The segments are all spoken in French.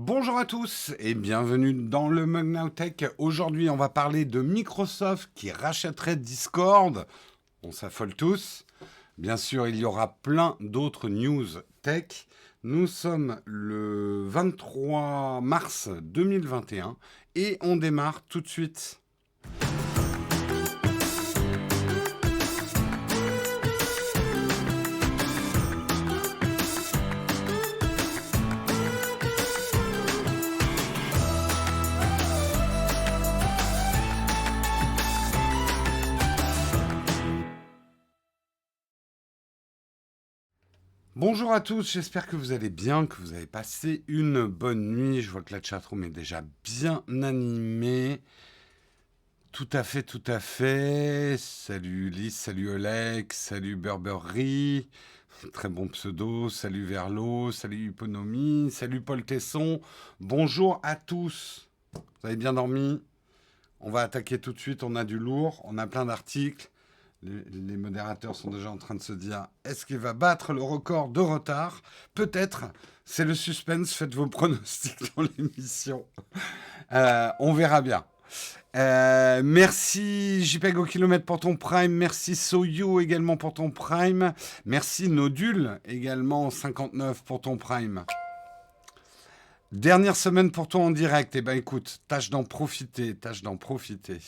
Bonjour à tous et bienvenue dans le Mug Now Tech. Aujourd'hui, on va parler de Microsoft qui rachèterait Discord. On s'affole tous. Bien sûr, il y aura plein d'autres news tech. Nous sommes le 23 mars 2021 et on démarre tout de suite. Bonjour à tous, j'espère que vous allez bien, que vous avez passé une bonne nuit. Je vois que la chatroom est déjà bien animée. Tout à fait, tout à fait. Salut Lys, salut Oleg, salut Burberry. Très bon pseudo. Salut Verlo, salut Hyponomie, salut Paul Tesson. Bonjour à tous. Vous avez bien dormi? On va attaquer tout de suite, on a du lourd, on a plein d'articles. Les modérateurs sont déjà en train de se dire, est-ce qu'il va battre le record de retard? Peut-être, c'est le suspense, faites vos pronostics dans l'émission. On verra bien. Merci JPEG au kilomètre pour ton Prime. Merci Soyu également pour ton Prime. Merci Nodule également 59 pour ton Prime. Dernière semaine pour toi en direct. Eh ben écoute, tâche d'en profiter, tâche d'en profiter.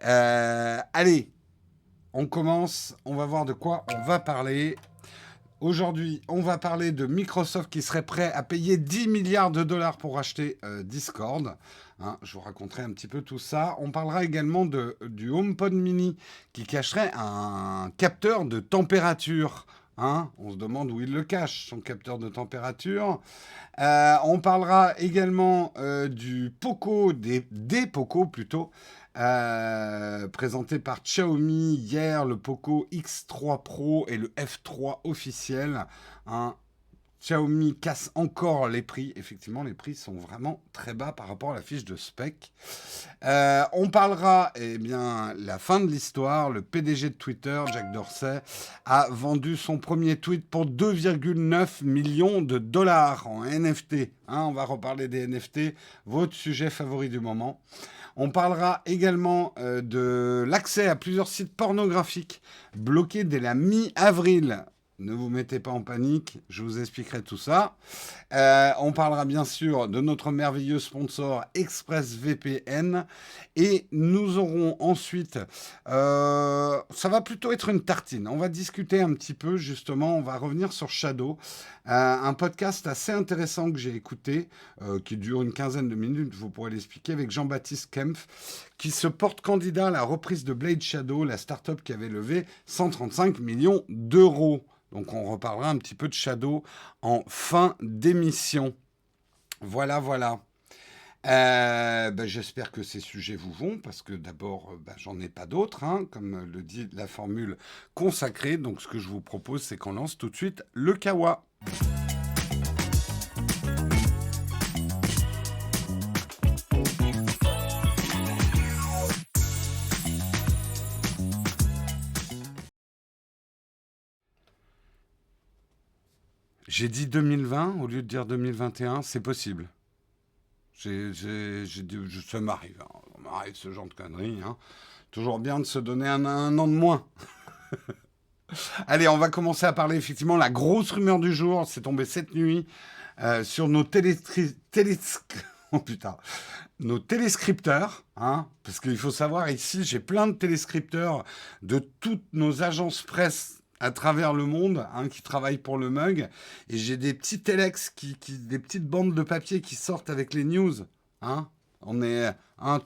Allez, on commence. On va voir de quoi on va parler. Aujourd'hui, on va parler de Microsoft qui serait prêt à payer 10 milliards de dollars pour acheter Discord. Hein, je vous raconterai un petit peu tout ça. On parlera également du HomePod mini qui cacherait un capteur de température. Hein, on se demande où il le cache, son capteur de température. On parlera également du Poco, des Poco plutôt, présenté par Xiaomi hier, le Poco X3 Pro et le F3 officiel. Hein. Xiaomi casse encore les prix. Effectivement, les prix sont vraiment très bas par rapport à la fiche de spec. On parlera, eh bien, la fin de l'histoire. Le PDG de Twitter, Jack Dorsey, a vendu son premier tweet pour 2,9 millions de dollars en NFT. Hein, on va reparler des NFT, votre sujet favori du moment. On parlera également de l'accès à plusieurs sites pornographiques bloqués dès la mi-avril. Ne vous mettez pas en panique, je vous expliquerai tout ça. On parlera bien sûr de notre merveilleux sponsor ExpressVPN. Et nous aurons ensuite, ça va plutôt être une tartine. On va discuter un petit peu justement, on va revenir sur Shadow. Un podcast assez intéressant que j'ai écouté, qui dure une quinzaine de minutes, vous pourrez l'expliquer, avec Jean-Baptiste Kempf, qui se porte candidat à la reprise de Blade Shadow, la start-up qui avait levé 135 millions d'euros. Donc on reparlera un petit peu de Shadow en fin d'émission. Voilà, voilà. J'espère que ces sujets vous vont, parce que d'abord, j'en ai pas d'autres, hein, comme le dit la formule consacrée. Donc ce que je vous propose, c'est qu'on lance tout de suite le Kawa. J'ai dit 2020 au lieu de dire 2021, c'est possible. Ça m'arrive, hein. Ça m'arrive ce genre de conneries. Hein. Toujours bien de se donner un an de moins. Allez, on va commencer à parler effectivement. La grosse rumeur du jour, c'est tombé cette nuit sur nos oh, putain. Nos téléscripteurs. Hein, parce qu'il faut savoir, ici, j'ai plein de téléscripteurs de toutes nos agences presse à travers le monde, hein, qui travaillent pour le mug, et j'ai des petits telex, des petites bandes de papier qui sortent avec les news. Hein. On est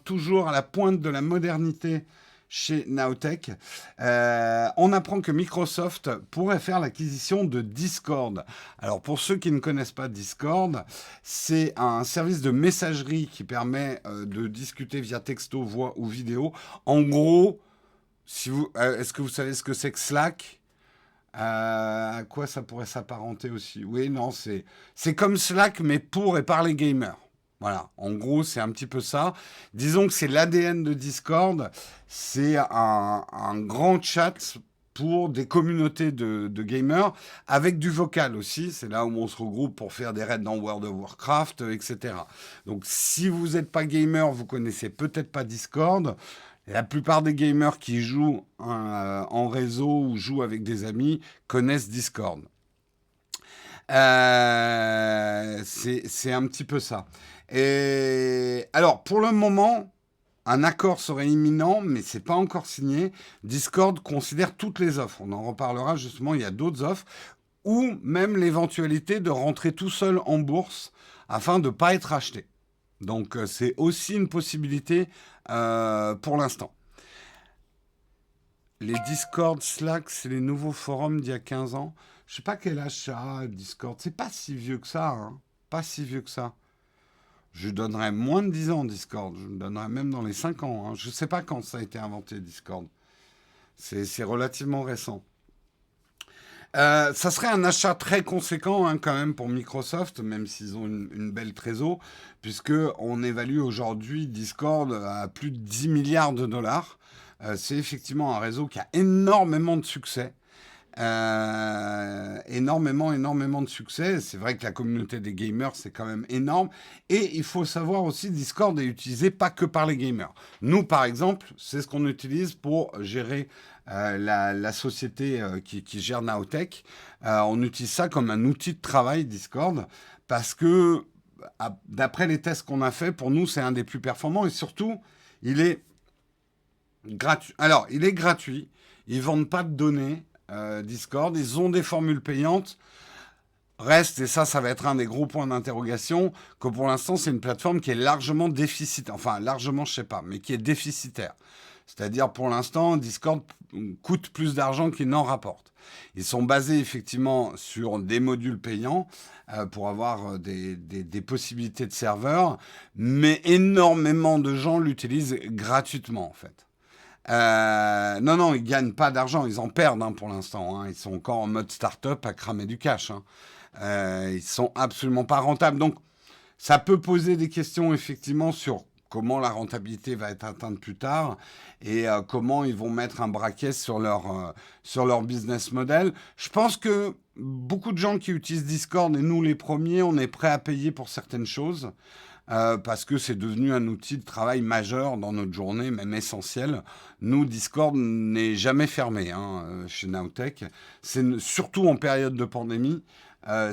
toujours à la pointe de la modernité chez Nowtech. On apprend que Microsoft pourrait faire l'acquisition de Discord. Alors pour ceux qui ne connaissent pas Discord, c'est un service de messagerie qui permet de discuter via texto, voix ou vidéo. En gros, est-ce que vous savez ce que c'est que Slack? À quoi ça pourrait s'apparenter aussi? Oui, non, c'est comme Slack, mais pour et par les gamers. Voilà, en gros, c'est un petit peu ça. Disons que c'est l'ADN de Discord. C'est un grand chat pour des communautés de gamers avec du vocal aussi. C'est là où on se regroupe pour faire des raids dans World of Warcraft, etc. Donc si vous n'êtes pas gamer, vous connaissez peut-être pas Discord. La plupart des gamers qui jouent en réseau ou jouent avec des amis connaissent Discord. C'est un petit peu ça. Et alors, pour le moment, un accord serait imminent, mais c'est pas encore signé. Discord considère toutes les offres. On en reparlera justement. Il y a d'autres offres ou même l'éventualité de rentrer tout seul en bourse afin de ne pas être acheté. Donc, c'est aussi une possibilité pour l'instant. Les Discord, Slack, c'est les nouveaux forums d'il y a 15 ans. Je sais pas quel âge ça a, Discord. C'est pas si vieux que ça, hein. Pas si vieux que ça. Je donnerais moins de 10 ans, Discord. Je me donnerais même dans les 5 ans, hein. Je sais pas quand ça a été inventé, Discord. C'est relativement récent. Ça serait un achat très conséquent hein, quand même pour Microsoft, même s'ils ont une belle trésor, puisque on évalue aujourd'hui Discord à plus de 10 milliards de dollars. C'est effectivement un réseau qui a énormément de succès. Énormément de succès. C'est vrai que la communauté des gamers, c'est quand même énorme. Et il faut savoir aussi, Discord est utilisé pas que par les gamers. Nous, par exemple, c'est ce qu'on utilise pour gérer la société qui gère Nowtech. On utilise ça comme un outil de travail, Discord, parce que, d'après les tests qu'on a fait, pour nous, c'est un des plus performants. Et surtout, il est gratuit. Alors, il est gratuit. Ils vendent pas de données. Discord, ils ont des formules payantes. Reste, et ça va être un des gros points d'interrogation, que pour l'instant, c'est une plateforme qui est largement déficitaire. Enfin, largement, je sais pas, mais qui est déficitaire. C'est-à-dire, pour l'instant, Discord coûte plus d'argent qu'il n'en rapporte. Ils sont basés effectivement sur des modules payants pour avoir des possibilités de serveurs, mais énormément de gens l'utilisent gratuitement, en fait. Non, ils gagnent pas d'argent, ils en perdent hein, pour l'instant. Hein. Ils sont encore en mode start-up à cramer du cash. Hein. Ils sont absolument pas rentables. Donc, ça peut poser des questions effectivement sur comment la rentabilité va être atteinte plus tard et comment ils vont mettre un braquet sur leur business model. Je pense que beaucoup de gens qui utilisent Discord, et nous les premiers, on est prêts à payer pour certaines choses. Parce que c'est devenu un outil de travail majeur dans notre journée, même essentiel. Nous, Discord n'est jamais fermé hein, chez Nowtech. C'est surtout en période de pandémie,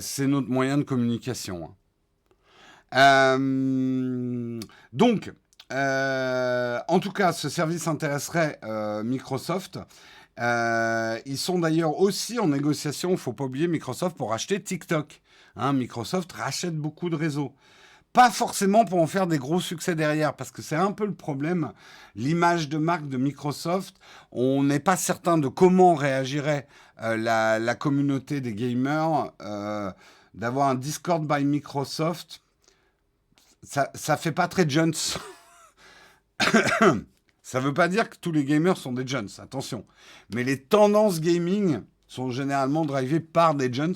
c'est notre moyen de communication. Donc, en tout cas, ce service intéresserait Microsoft. Ils sont d'ailleurs aussi en négociation, il ne faut pas oublier Microsoft, pour acheter TikTok. Hein, Microsoft rachète beaucoup de réseaux. Pas forcément pour en faire des gros succès derrière, parce que c'est un peu le problème. L'image de marque de Microsoft, on n'est pas certain de comment réagirait la communauté des gamers. D'avoir un Discord by Microsoft, ça fait pas très Jones. Ça veut pas dire que tous les gamers sont des Jones, attention. Mais les tendances gaming sont généralement drivées par des Jones.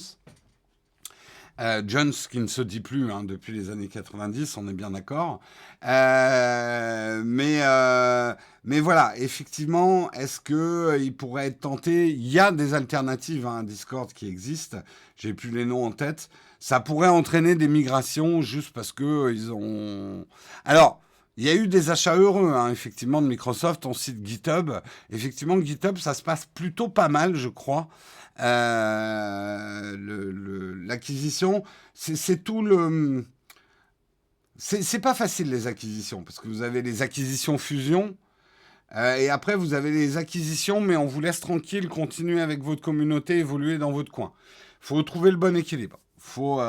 Jones qui ne se dit plus hein, depuis les années 90, on est bien d'accord. Mais voilà, effectivement, est-ce qu'il pourrait être tenté? Il y a des alternatives à un Discord qui existent. J'ai plus les noms en tête. Ça pourrait entraîner des migrations juste parce que ils ont... Alors, il y a eu des achats heureux, hein, effectivement, de Microsoft. On cite GitHub. Effectivement, GitHub, ça se passe plutôt pas mal, je crois. L'acquisition, c'est tout le... C'est pas facile les acquisitions, parce que vous avez les acquisitions fusion, et après vous avez les acquisitions, mais on vous laisse tranquille, continuer avec votre communauté, évoluer dans votre coin. Faut trouver le bon équilibre. Faut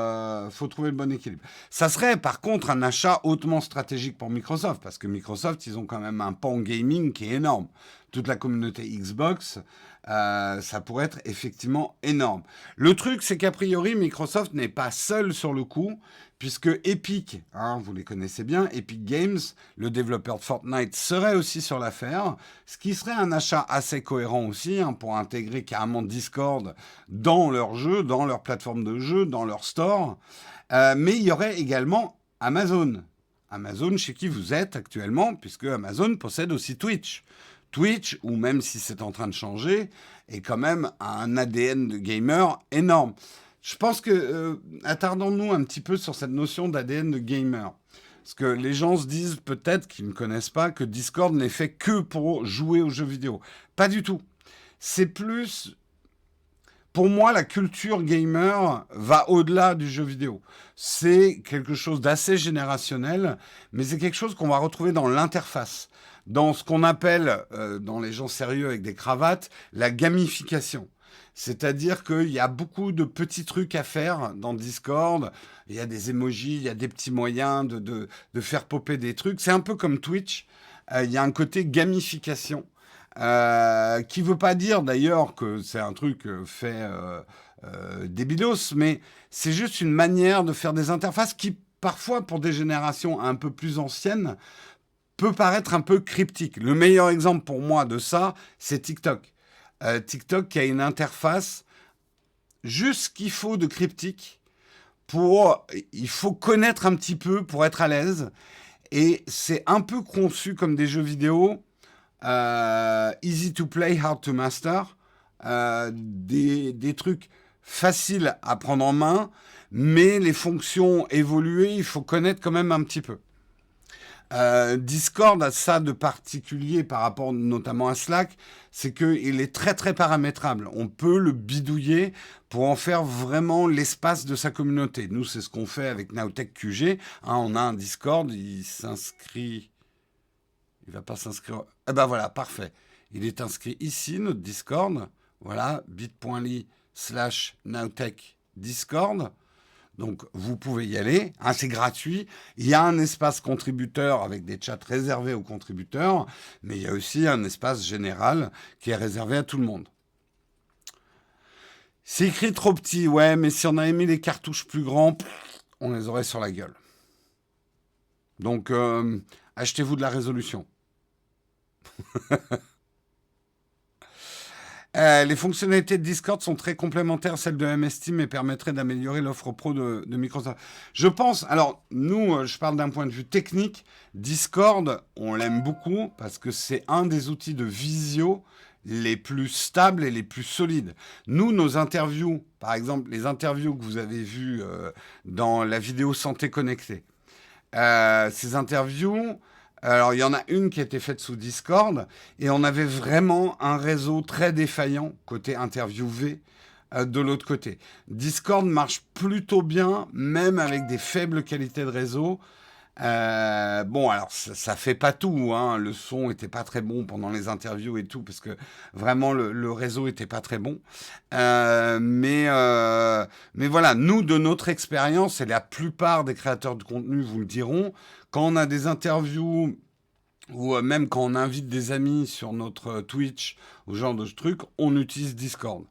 trouver le bon équilibre. Ça serait par contre un achat hautement stratégique pour Microsoft, parce que Microsoft, ils ont quand même un pan gaming qui est énorme. Toute la communauté Xbox, ça pourrait être effectivement énorme. Le truc, c'est qu'a priori, Microsoft n'est pas seul sur le coup, puisque Epic, hein, vous les connaissez bien, Epic Games, le développeur de Fortnite, serait aussi sur l'affaire, ce qui serait un achat assez cohérent aussi, hein, pour intégrer carrément Discord dans leur jeu, dans leur plateforme de jeu, dans leur store. Mais il y aurait également Amazon. Amazon, chez qui vous êtes actuellement, puisque Amazon possède aussi Twitch. Twitch, ou même si c'est en train de changer, est quand même un ADN de gamer énorme. Je pense que, attardons-nous un petit peu sur cette notion d'ADN de gamer. Parce que les gens se disent peut-être, qui ne connaissent pas, que Discord n'est fait que pour jouer aux jeux vidéo. Pas du tout. C'est plus... Pour moi, la culture gamer va au-delà du jeu vidéo. C'est quelque chose d'assez générationnel, mais c'est quelque chose qu'on va retrouver dans l'interface, dans ce qu'on appelle, dans les gens sérieux avec des cravates, la gamification. C'est-à-dire qu'il y a beaucoup de petits trucs à faire dans Discord. Il y a des emojis, il y a des petits moyens de faire popper des trucs. C'est un peu comme Twitch. Il y a un côté gamification. Qui veut pas dire d'ailleurs que c'est un truc fait débilos, mais c'est juste une manière de faire des interfaces qui, parfois, pour des générations un peu plus anciennes, peut paraître un peu cryptique. Le meilleur exemple pour moi de ça, c'est TikTok. TikTok qui a une interface juste ce qu'il faut de cryptique pour... Il faut connaître un petit peu pour être à l'aise. Et c'est un peu conçu comme des jeux vidéo. Easy to play, hard to master. Des trucs faciles à prendre en main, mais les fonctions évoluées, il faut connaître quand même un petit peu. Discord a ça de particulier par rapport notamment à Slack, c'est qu'il est très très paramétrable. On peut le bidouiller pour en faire vraiment l'espace de sa communauté. Nous, c'est ce qu'on fait avec Nowtech QG. On a un Discord, il s'inscrit... Il va pas s'inscrire... Eh ben voilà, parfait. Il est inscrit ici, notre Discord. Voilà, bit.ly/Nowtech Discord. Donc, vous pouvez y aller. C'est gratuit. Il y a un espace contributeur avec des chats réservés aux contributeurs, mais il y a aussi un espace général qui est réservé à tout le monde. C'est écrit trop petit, ouais, mais si on avait mis les cartouches plus grands, on les aurait sur la gueule. Donc, achetez-vous de la résolution. Les fonctionnalités de Discord sont très complémentaires à celles de MS Team et permettraient d'améliorer l'offre pro de Microsoft. Je pense, alors nous, je parle d'un point de vue technique, Discord, on l'aime beaucoup parce que c'est un des outils de visio les plus stables et les plus solides. Nous, nos interviews, par exemple, les interviews que vous avez vues dans la vidéo Santé Connectée, ces interviews... Alors, il y en a une qui a été faite sous Discord et on avait vraiment un réseau très défaillant côté interviewé de l'autre côté. Discord marche plutôt bien, même avec des faibles qualités de réseau. Bon, alors, ça fait pas tout, hein. Le son était pas très bon pendant les interviews et tout, parce que vraiment, le réseau était pas très bon. Mais voilà, nous, de notre expérience, et la plupart des créateurs de contenu vous le diront, quand on a des interviews ou même quand on invite des amis sur notre Twitch ou ce genre de trucs, on utilise Discord.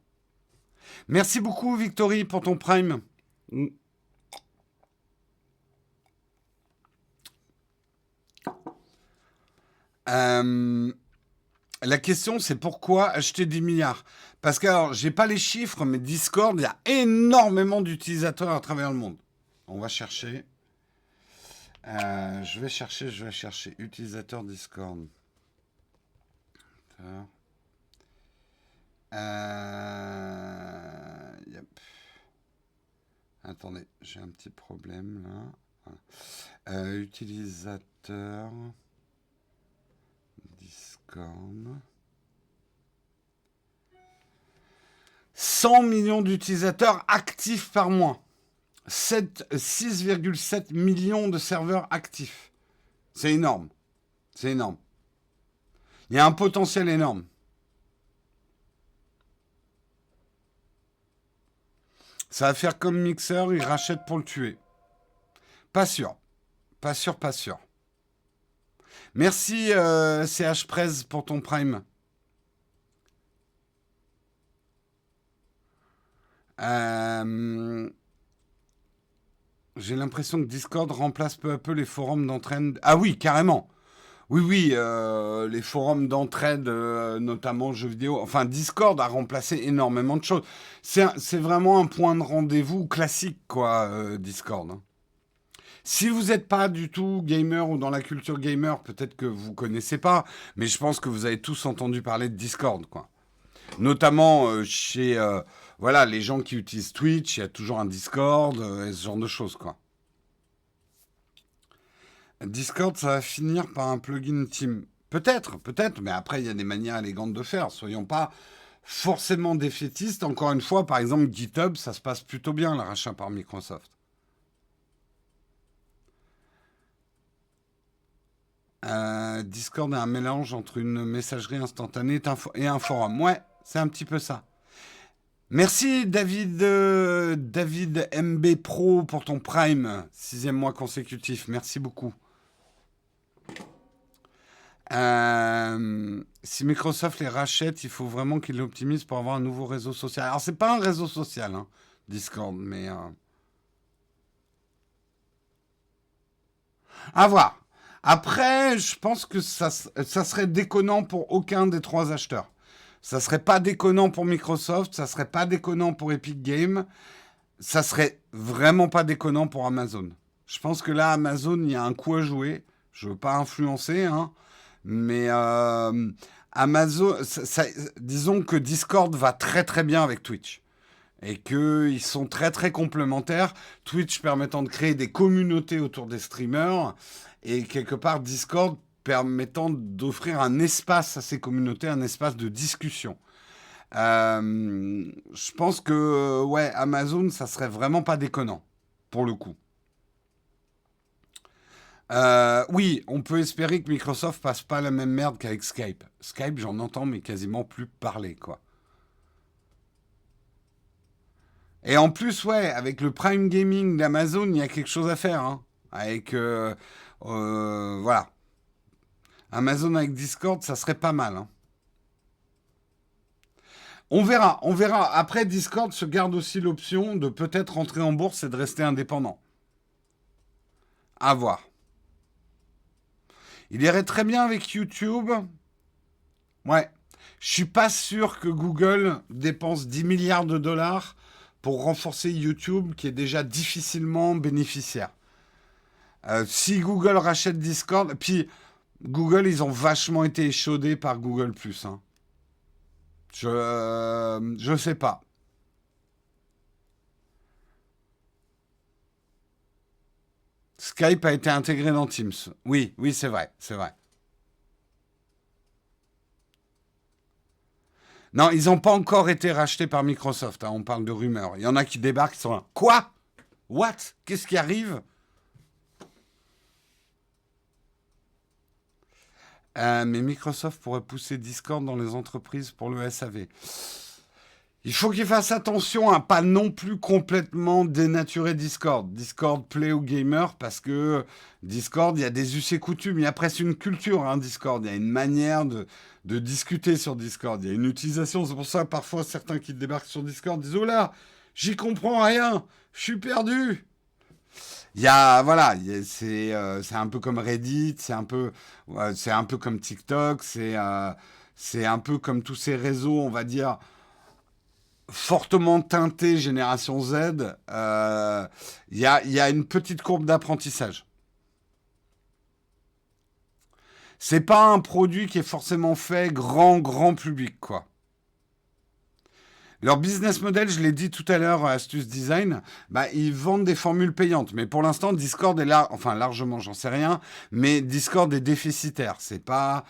Merci beaucoup, Victory, pour ton Prime. La question, c'est pourquoi acheter 10 milliards? Parce que, alors, j'ai pas les chiffres, mais Discord, il y a énormément d'utilisateurs à travers le monde. On va chercher. Je vais chercher utilisateur Discord. Yep. Attendez, j'ai un petit problème là. Voilà. Utilisateur Discord. 100 millions d'utilisateurs actifs par mois. 6,7 millions de serveurs actifs. C'est énorme. C'est énorme. Il y a un potentiel énorme. Ça va faire comme Mixer, il rachète pour le tuer. Pas sûr. Pas sûr, pas sûr. Merci CH Prez pour ton Prime. J'ai l'impression que Discord remplace peu à peu les forums d'entraide. Ah oui, carrément. Oui, les forums d'entraide, notamment jeux vidéo. Enfin, Discord a remplacé énormément de choses. C'est vraiment un point de rendez-vous classique, quoi, Discord. Hein. Si vous n'êtes pas du tout gamer ou dans la culture gamer, peut-être que vous connaissez pas, mais je pense que vous avez tous entendu parler de Discord, quoi. Notamment chez voilà, les gens qui utilisent Twitch, il y a toujours un Discord et ce genre de choses, quoi. Discord, ça va finir par un plugin Team. Peut-être, peut-être, mais après, il y a des manières élégantes de faire. Soyons pas forcément défaitistes. Encore une fois, par exemple, GitHub, ça se passe plutôt bien, le rachat par Microsoft. Discord est un mélange entre une messagerie instantanée et un forum. Ouais, c'est un petit peu ça. Merci David, David MB Pro pour ton Prime, sixième mois consécutif. Merci beaucoup. Si Microsoft les rachète, il faut vraiment qu'ils l'optimisent pour avoir un nouveau réseau social. Alors c'est pas un réseau social, hein, Discord, mais à voir. Après, je pense que ça serait déconnant pour aucun des trois acheteurs. Ça serait pas déconnant pour Microsoft, ça serait pas déconnant pour Epic Games, ça serait vraiment pas déconnant pour Amazon. Je pense que là, Amazon, il y a un coup à jouer. Je veux pas influencer, hein, mais Amazon, disons que Discord va très très bien avec Twitch et qu'ils sont très très complémentaires. Twitch permettant de créer des communautés autour des streamers et quelque part Discord permettant d'offrir un espace à ces communautés, un espace de discussion. Je pense que ouais, Amazon, ça serait vraiment pas déconnant pour le coup. Oui, on peut espérer que Microsoft passe pas la même merde qu'avec Skype. Skype, j'en entends mais quasiment plus parler, quoi. Et en plus, ouais, avec le Prime Gaming d'Amazon, il y a quelque chose à faire, hein. Avec, voilà. Amazon avec Discord, ça serait pas mal, hein. On verra, on verra. Après, Discord se garde aussi l'option de peut-être rentrer en bourse et de rester indépendant. À voir. Il irait très bien avec YouTube. Ouais. Je suis pas sûr que Google dépense 10 milliards de dollars pour renforcer YouTube, qui est déjà difficilement bénéficiaire. Si Google rachète Discord, puis Google, ils ont vachement été échaudés par Google+. Hein. Je sais pas. Skype a été intégré dans Teams. Oui, oui, c'est vrai, c'est vrai. Non, ils n'ont pas encore été rachetés par Microsoft. Hein, on parle de rumeurs. Il y en a qui débarquent, qui sont là. Quoi? What? Qu'est-ce qui arrive? Mais Microsoft pourrait pousser Discord dans les entreprises pour le SAV. Il faut qu'ils fassent attention à pas non plus complètement dénaturer Discord. Discord plaît aux gamers parce que Discord, il y a des us et coutumes. Il y a presque une culture, hein, Discord. Il y a une manière de discuter sur Discord. Il y a une utilisation. C'est pour ça, parfois, certains qui débarquent sur Discord disent: Oh là, j'y comprends rien. Je suis perdu. Il y a, voilà, c'est un peu comme Reddit, c'est un peu comme TikTok, c'est un peu comme tous ces réseaux, on va dire, fortement teintés génération Z. Il y a une petite courbe d'apprentissage. C'est pas un produit qui est forcément fait grand public, quoi. Leur business model, je l'ai dit tout à l'heure à Astuce Design, bah, ils vendent des formules payantes. Mais pour l'instant, Discord est là, enfin largement, j'en sais rien, mais Discord est déficitaire. C'est pas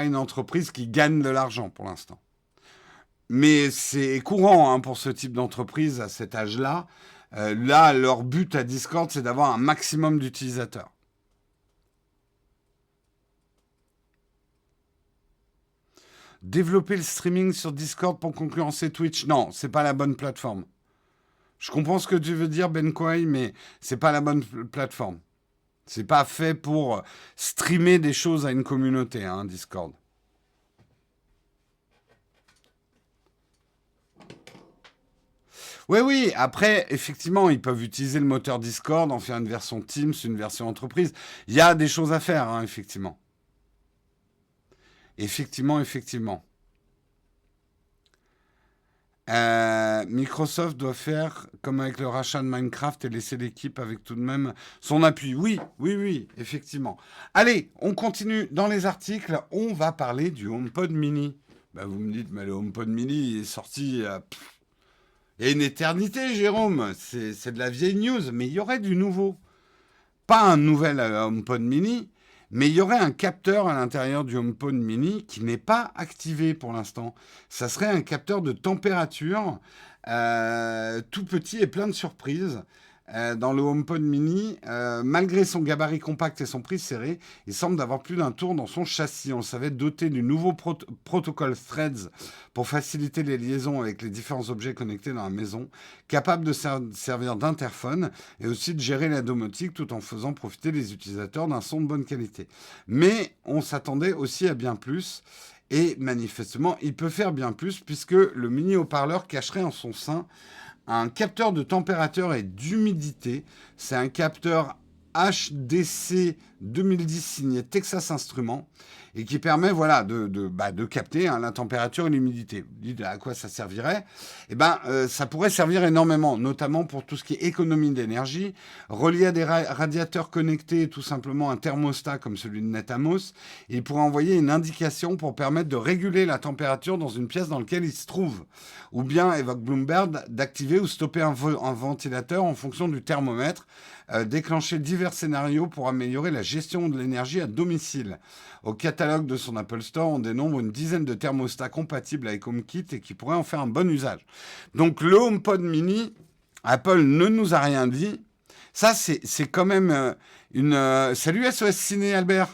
une entreprise qui gagne de l'argent pour l'instant. Mais c'est courant hein, pour ce type d'entreprise à cet âge-là. Là, leur but à Discord, c'est d'avoir un maximum d'utilisateurs. Développer le streaming sur Discord pour concurrencer Twitch, non, c'est pas la bonne plateforme. Je comprends ce que tu veux dire, Ben Kwai, mais c'est pas la bonne plateforme. C'est pas fait pour streamer des choses à une communauté, hein, Discord. Oui, oui, après, effectivement, ils peuvent utiliser le moteur Discord, en faire une version Teams, une version entreprise. Il y a des choses à faire, hein, effectivement. Effectivement. Microsoft doit faire comme avec le rachat de Minecraft et laisser l'équipe avec tout de même son appui. Oui, oui, oui, effectivement. Allez, on continue dans les articles. On va parler du HomePod mini. Bah, vous me dites, mais le HomePod mini est sorti il y a une éternité, Jérôme. C'est de la vieille news, mais il y aurait du nouveau. Pas un nouvel HomePod mini, mais il y aurait un capteur à l'intérieur du HomePod mini qui n'est pas activé pour l'instant. Ça serait un capteur de température tout petit et plein de surprises. Dans le HomePod mini, malgré son gabarit compact et son prix serré, il semble d'avoir plus d'un tour dans son châssis. On savait doté du nouveau protocole Threads pour faciliter les liaisons avec les différents objets connectés dans la maison, capable de servir d'interphone et aussi de gérer la domotique tout en faisant profiter les utilisateurs d'un son de bonne qualité. Mais on s'attendait aussi à bien plus. Et manifestement, il peut faire bien plus puisque le mini haut-parleur cacherait en son sein un capteur de température et d'humidité. C'est un capteur HDC 2010 signé Texas Instruments et qui permet voilà, de capter la température et l'humidité. Vous dites à quoi ça servirait? Ça pourrait servir énormément, notamment pour tout ce qui est économie d'énergie, relié à des radiateurs connectés, tout simplement un thermostat comme celui de Netamos. Il pourrait envoyer une indication pour permettre de réguler la température dans une pièce dans laquelle il se trouve. Ou bien, évoque Bloomberg, d'activer ou stopper un ventilateur en fonction du thermomètre, déclencher divers scénarios pour améliorer la gestion de l'énergie à domicile. Au catalogue de son Apple Store, on dénombre une dizaine de thermostats compatibles avec HomeKit et qui pourraient en faire un bon usage. Donc le HomePod mini, Apple ne nous a rien dit. Ça, c'est quand même une... Salut SOS Ciné, Albert.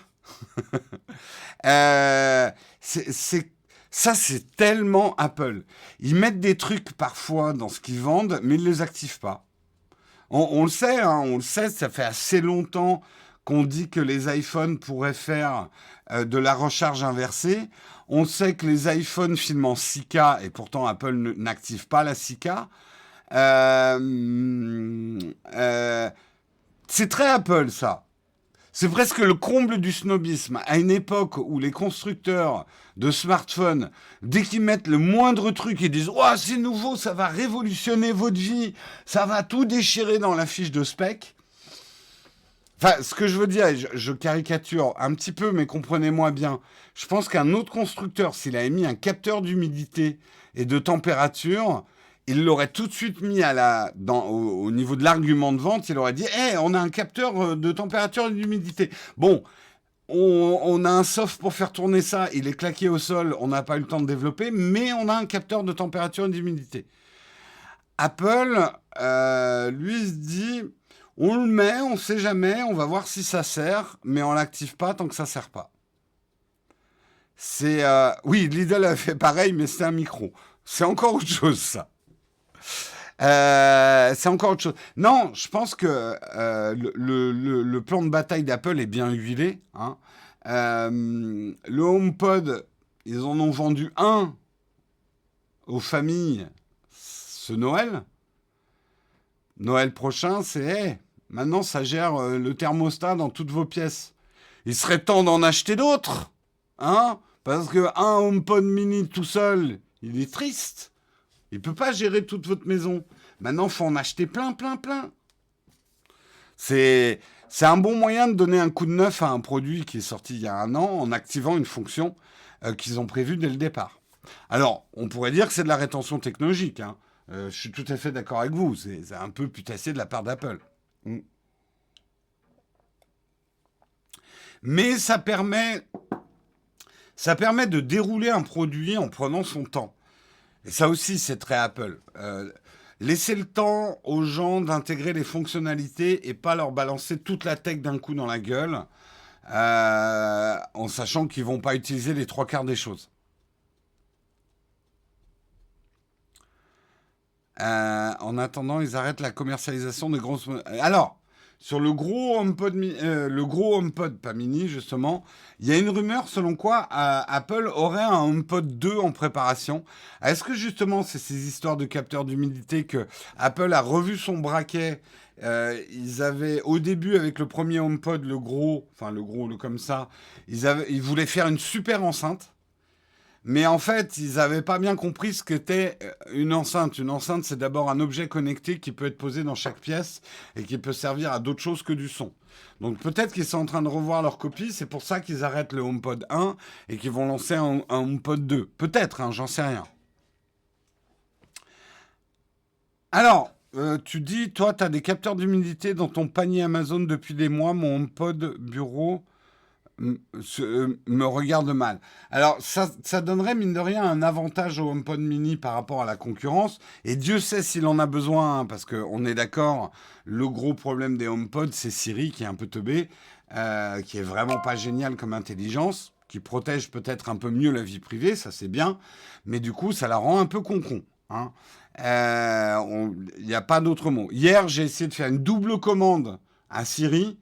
Ça, c'est tellement Apple. Ils mettent des trucs parfois dans ce qu'ils vendent, mais ils ne les activent pas. On le sait, on le sait, ça fait assez longtemps qu'on dit que les iPhones pourraient faire de la recharge inversée. On sait que les iPhones filment en 6K et pourtant Apple n'active pas la 6K. C'est très Apple, ça. C'est presque le comble du snobisme. À une époque où les constructeurs de smartphones, dès qu'ils mettent le moindre truc, ils disent « Oh, c'est nouveau, ça va révolutionner votre vie, ça va tout déchirer dans la fiche de spec ». Enfin, ce que je veux dire, et je caricature un petit peu, mais comprenez-moi bien, je pense qu'un autre constructeur, s'il avait mis un capteur d'humidité et de température, il l'aurait tout de suite mis au niveau de l'argument de vente, il aurait dit hey, on a un capteur de température et d'humidité. Bon, on a un soft pour faire tourner ça, il est claqué au sol, on n'a pas eu le temps de développer, mais on a un capteur de température et d'humidité. Apple, lui, se dit on le met, on ne sait jamais, on va voir si ça sert, mais on l'active pas tant que ça ne sert pas. Oui, Lidl a fait pareil, mais c'est un micro. C'est encore autre chose, ça. C'est encore autre chose. Non, je pense que le plan de bataille d'Apple est bien huilé. Hein. Le HomePod, ils en ont vendu un aux familles ce Noël. Noël prochain, c'est hey, maintenant ça gère le thermostat dans toutes vos pièces. Il serait temps d'en acheter d'autres, hein? Parce que un HomePod mini tout seul, il est triste. Il peut pas gérer toute votre maison. Maintenant, faut en acheter plein, plein, plein. C'est un bon moyen de donner un coup de neuf à un produit qui est sorti il y a un an en activant une fonction qu'ils ont prévue dès le départ. Alors, on pourrait dire que c'est de la rétention technologique. Hein. Je suis tout à fait d'accord avec vous. C'est un peu putassier de la part d'Apple. Mais ça permet de dérouler un produit en prenant son temps. Et ça aussi, c'est très Apple. Laisser le temps aux gens d'intégrer les fonctionnalités et pas leur balancer toute la tech d'un coup dans la gueule, en sachant qu'ils vont pas utiliser les trois quarts des choses. En attendant, ils arrêtent la commercialisation des grosses... Alors, sur le gros HomePod, pas mini justement, il y a une rumeur selon quoi Apple aurait un HomePod 2 en préparation. Est-ce que justement c'est ces histoires de capteurs d'humidité que Apple a revu son braquet? Ils avaient au début avec le premier HomePod, le gros comme ça, ils voulaient faire une super enceinte. Mais en fait, ils n'avaient pas bien compris ce qu'était une enceinte. Une enceinte, c'est d'abord un objet connecté qui peut être posé dans chaque pièce et qui peut servir à d'autres choses que du son. Donc peut-être qu'ils sont en train de revoir leur copie, c'est pour ça qu'ils arrêtent le HomePod 1 et qu'ils vont lancer un HomePod 2. Peut-être, hein, j'en sais rien. Alors, tu dis, toi, tu as des capteurs d'humidité dans ton panier Amazon depuis des mois. Mon HomePod bureau me regarde mal. Alors, ça donnerait, mine de rien, un avantage au HomePod mini par rapport à la concurrence. Et Dieu sait s'il en a besoin, hein, parce qu'on est d'accord, le gros problème des HomePod, c'est Siri qui est un peu teubé, qui est vraiment pas génial comme intelligence, qui protège peut-être un peu mieux la vie privée, ça c'est bien, mais du coup, ça la rend un peu con-con. Hein. Il n'y a pas d'autre mot. Hier, j'ai essayé de faire une double commande à Siri.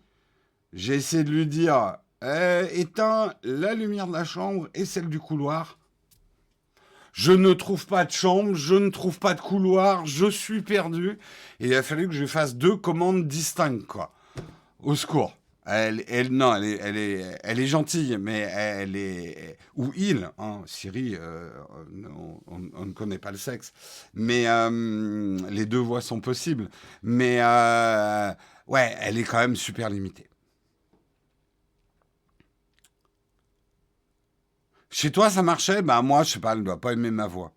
J'ai essayé de lui dire éteins la lumière de la chambre et celle du couloir. Je ne trouve pas de chambre, je ne trouve pas de couloir, je suis perdu. Et il a fallu que je fasse deux commandes distinctes, quoi. Au secours. Non, elle est gentille, mais elle est ou il, hein, Siri, on ne connaît pas le sexe, mais les deux voix sont possibles. Mais ouais, elle est quand même super limitée. Chez toi, ça marchait? Bah moi, je sais pas, elle ne doit pas aimer ma voix.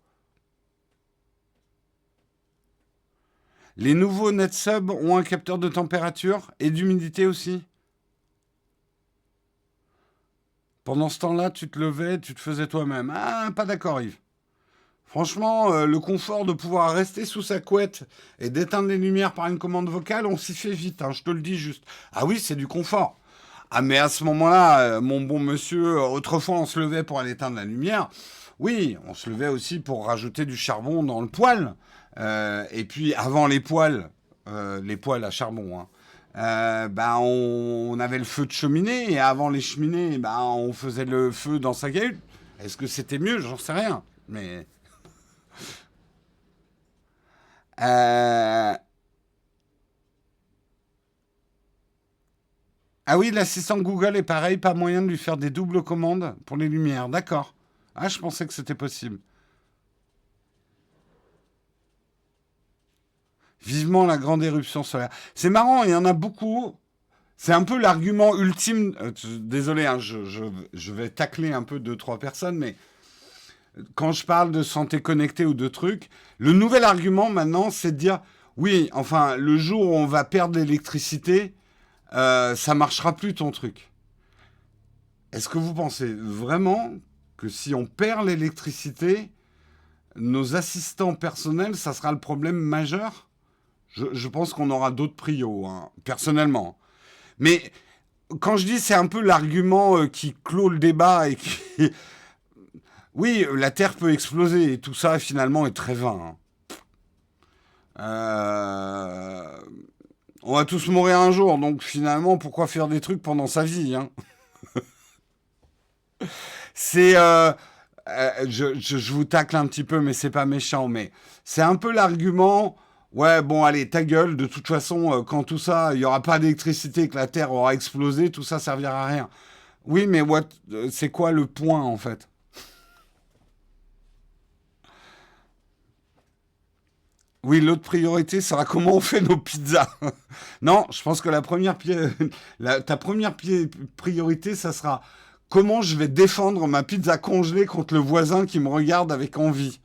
Les nouveaux NetSub ont un capteur de température et d'humidité aussi. Pendant ce temps-là, tu te levais, tu te faisais toi-même. Ah, pas d'accord, Yves. Franchement, le confort de pouvoir rester sous sa couette et d'éteindre les lumières par une commande vocale, on s'y fait vite, hein, je te le dis juste. Ah oui, c'est du confort. Ah mais à ce moment-là, mon bon monsieur, autrefois on se levait pour aller éteindre la lumière. Oui, on se levait aussi pour rajouter du charbon dans le poêle. Et puis avant les poêles à charbon, hein, bah on avait le feu de cheminée et avant les cheminées, bah on faisait le feu dans sa cahute. Est-ce que c'était mieux? J'en sais rien. Mais euh, ah oui, l'assistant Google est pareil, pas moyen de lui faire des doubles commandes pour les lumières. D'accord. Ah, je pensais que c'était possible. Vivement la grande éruption solaire. C'est marrant, il y en a beaucoup. C'est un peu l'argument ultime. Désolé, hein, je vais tacler un peu deux, trois personnes, mais quand je parle de santé connectée ou de trucs, le nouvel argument maintenant, c'est de dire oui, enfin, le jour où on va perdre l'électricité, ça marchera plus ton truc. Est-ce que vous pensez vraiment que si on perd l'électricité, nos assistants personnels, ça sera le problème majeur? Je pense qu'on aura d'autres prios, hein, personnellement. Mais quand je dis c'est un peu l'argument qui clôt le débat et qui... Oui, la Terre peut exploser et tout ça finalement est très vain. Hein. Euh, On va tous mourir un jour, donc finalement pourquoi faire des trucs pendant sa vie, hein? C'est... je vous tacle un petit peu, mais c'est pas méchant, mais c'est un peu l'argument. Ouais, bon, allez, ta gueule. De toute façon, quand tout ça, il y aura pas d'électricité, que la Terre aura explosé, tout ça servira à rien. Oui, mais c'est quoi le point en fait? Oui, l'autre priorité sera comment on fait nos pizzas. Non, je pense que ta première priorité, ça sera comment je vais défendre ma pizza congelée contre le voisin qui me regarde avec envie.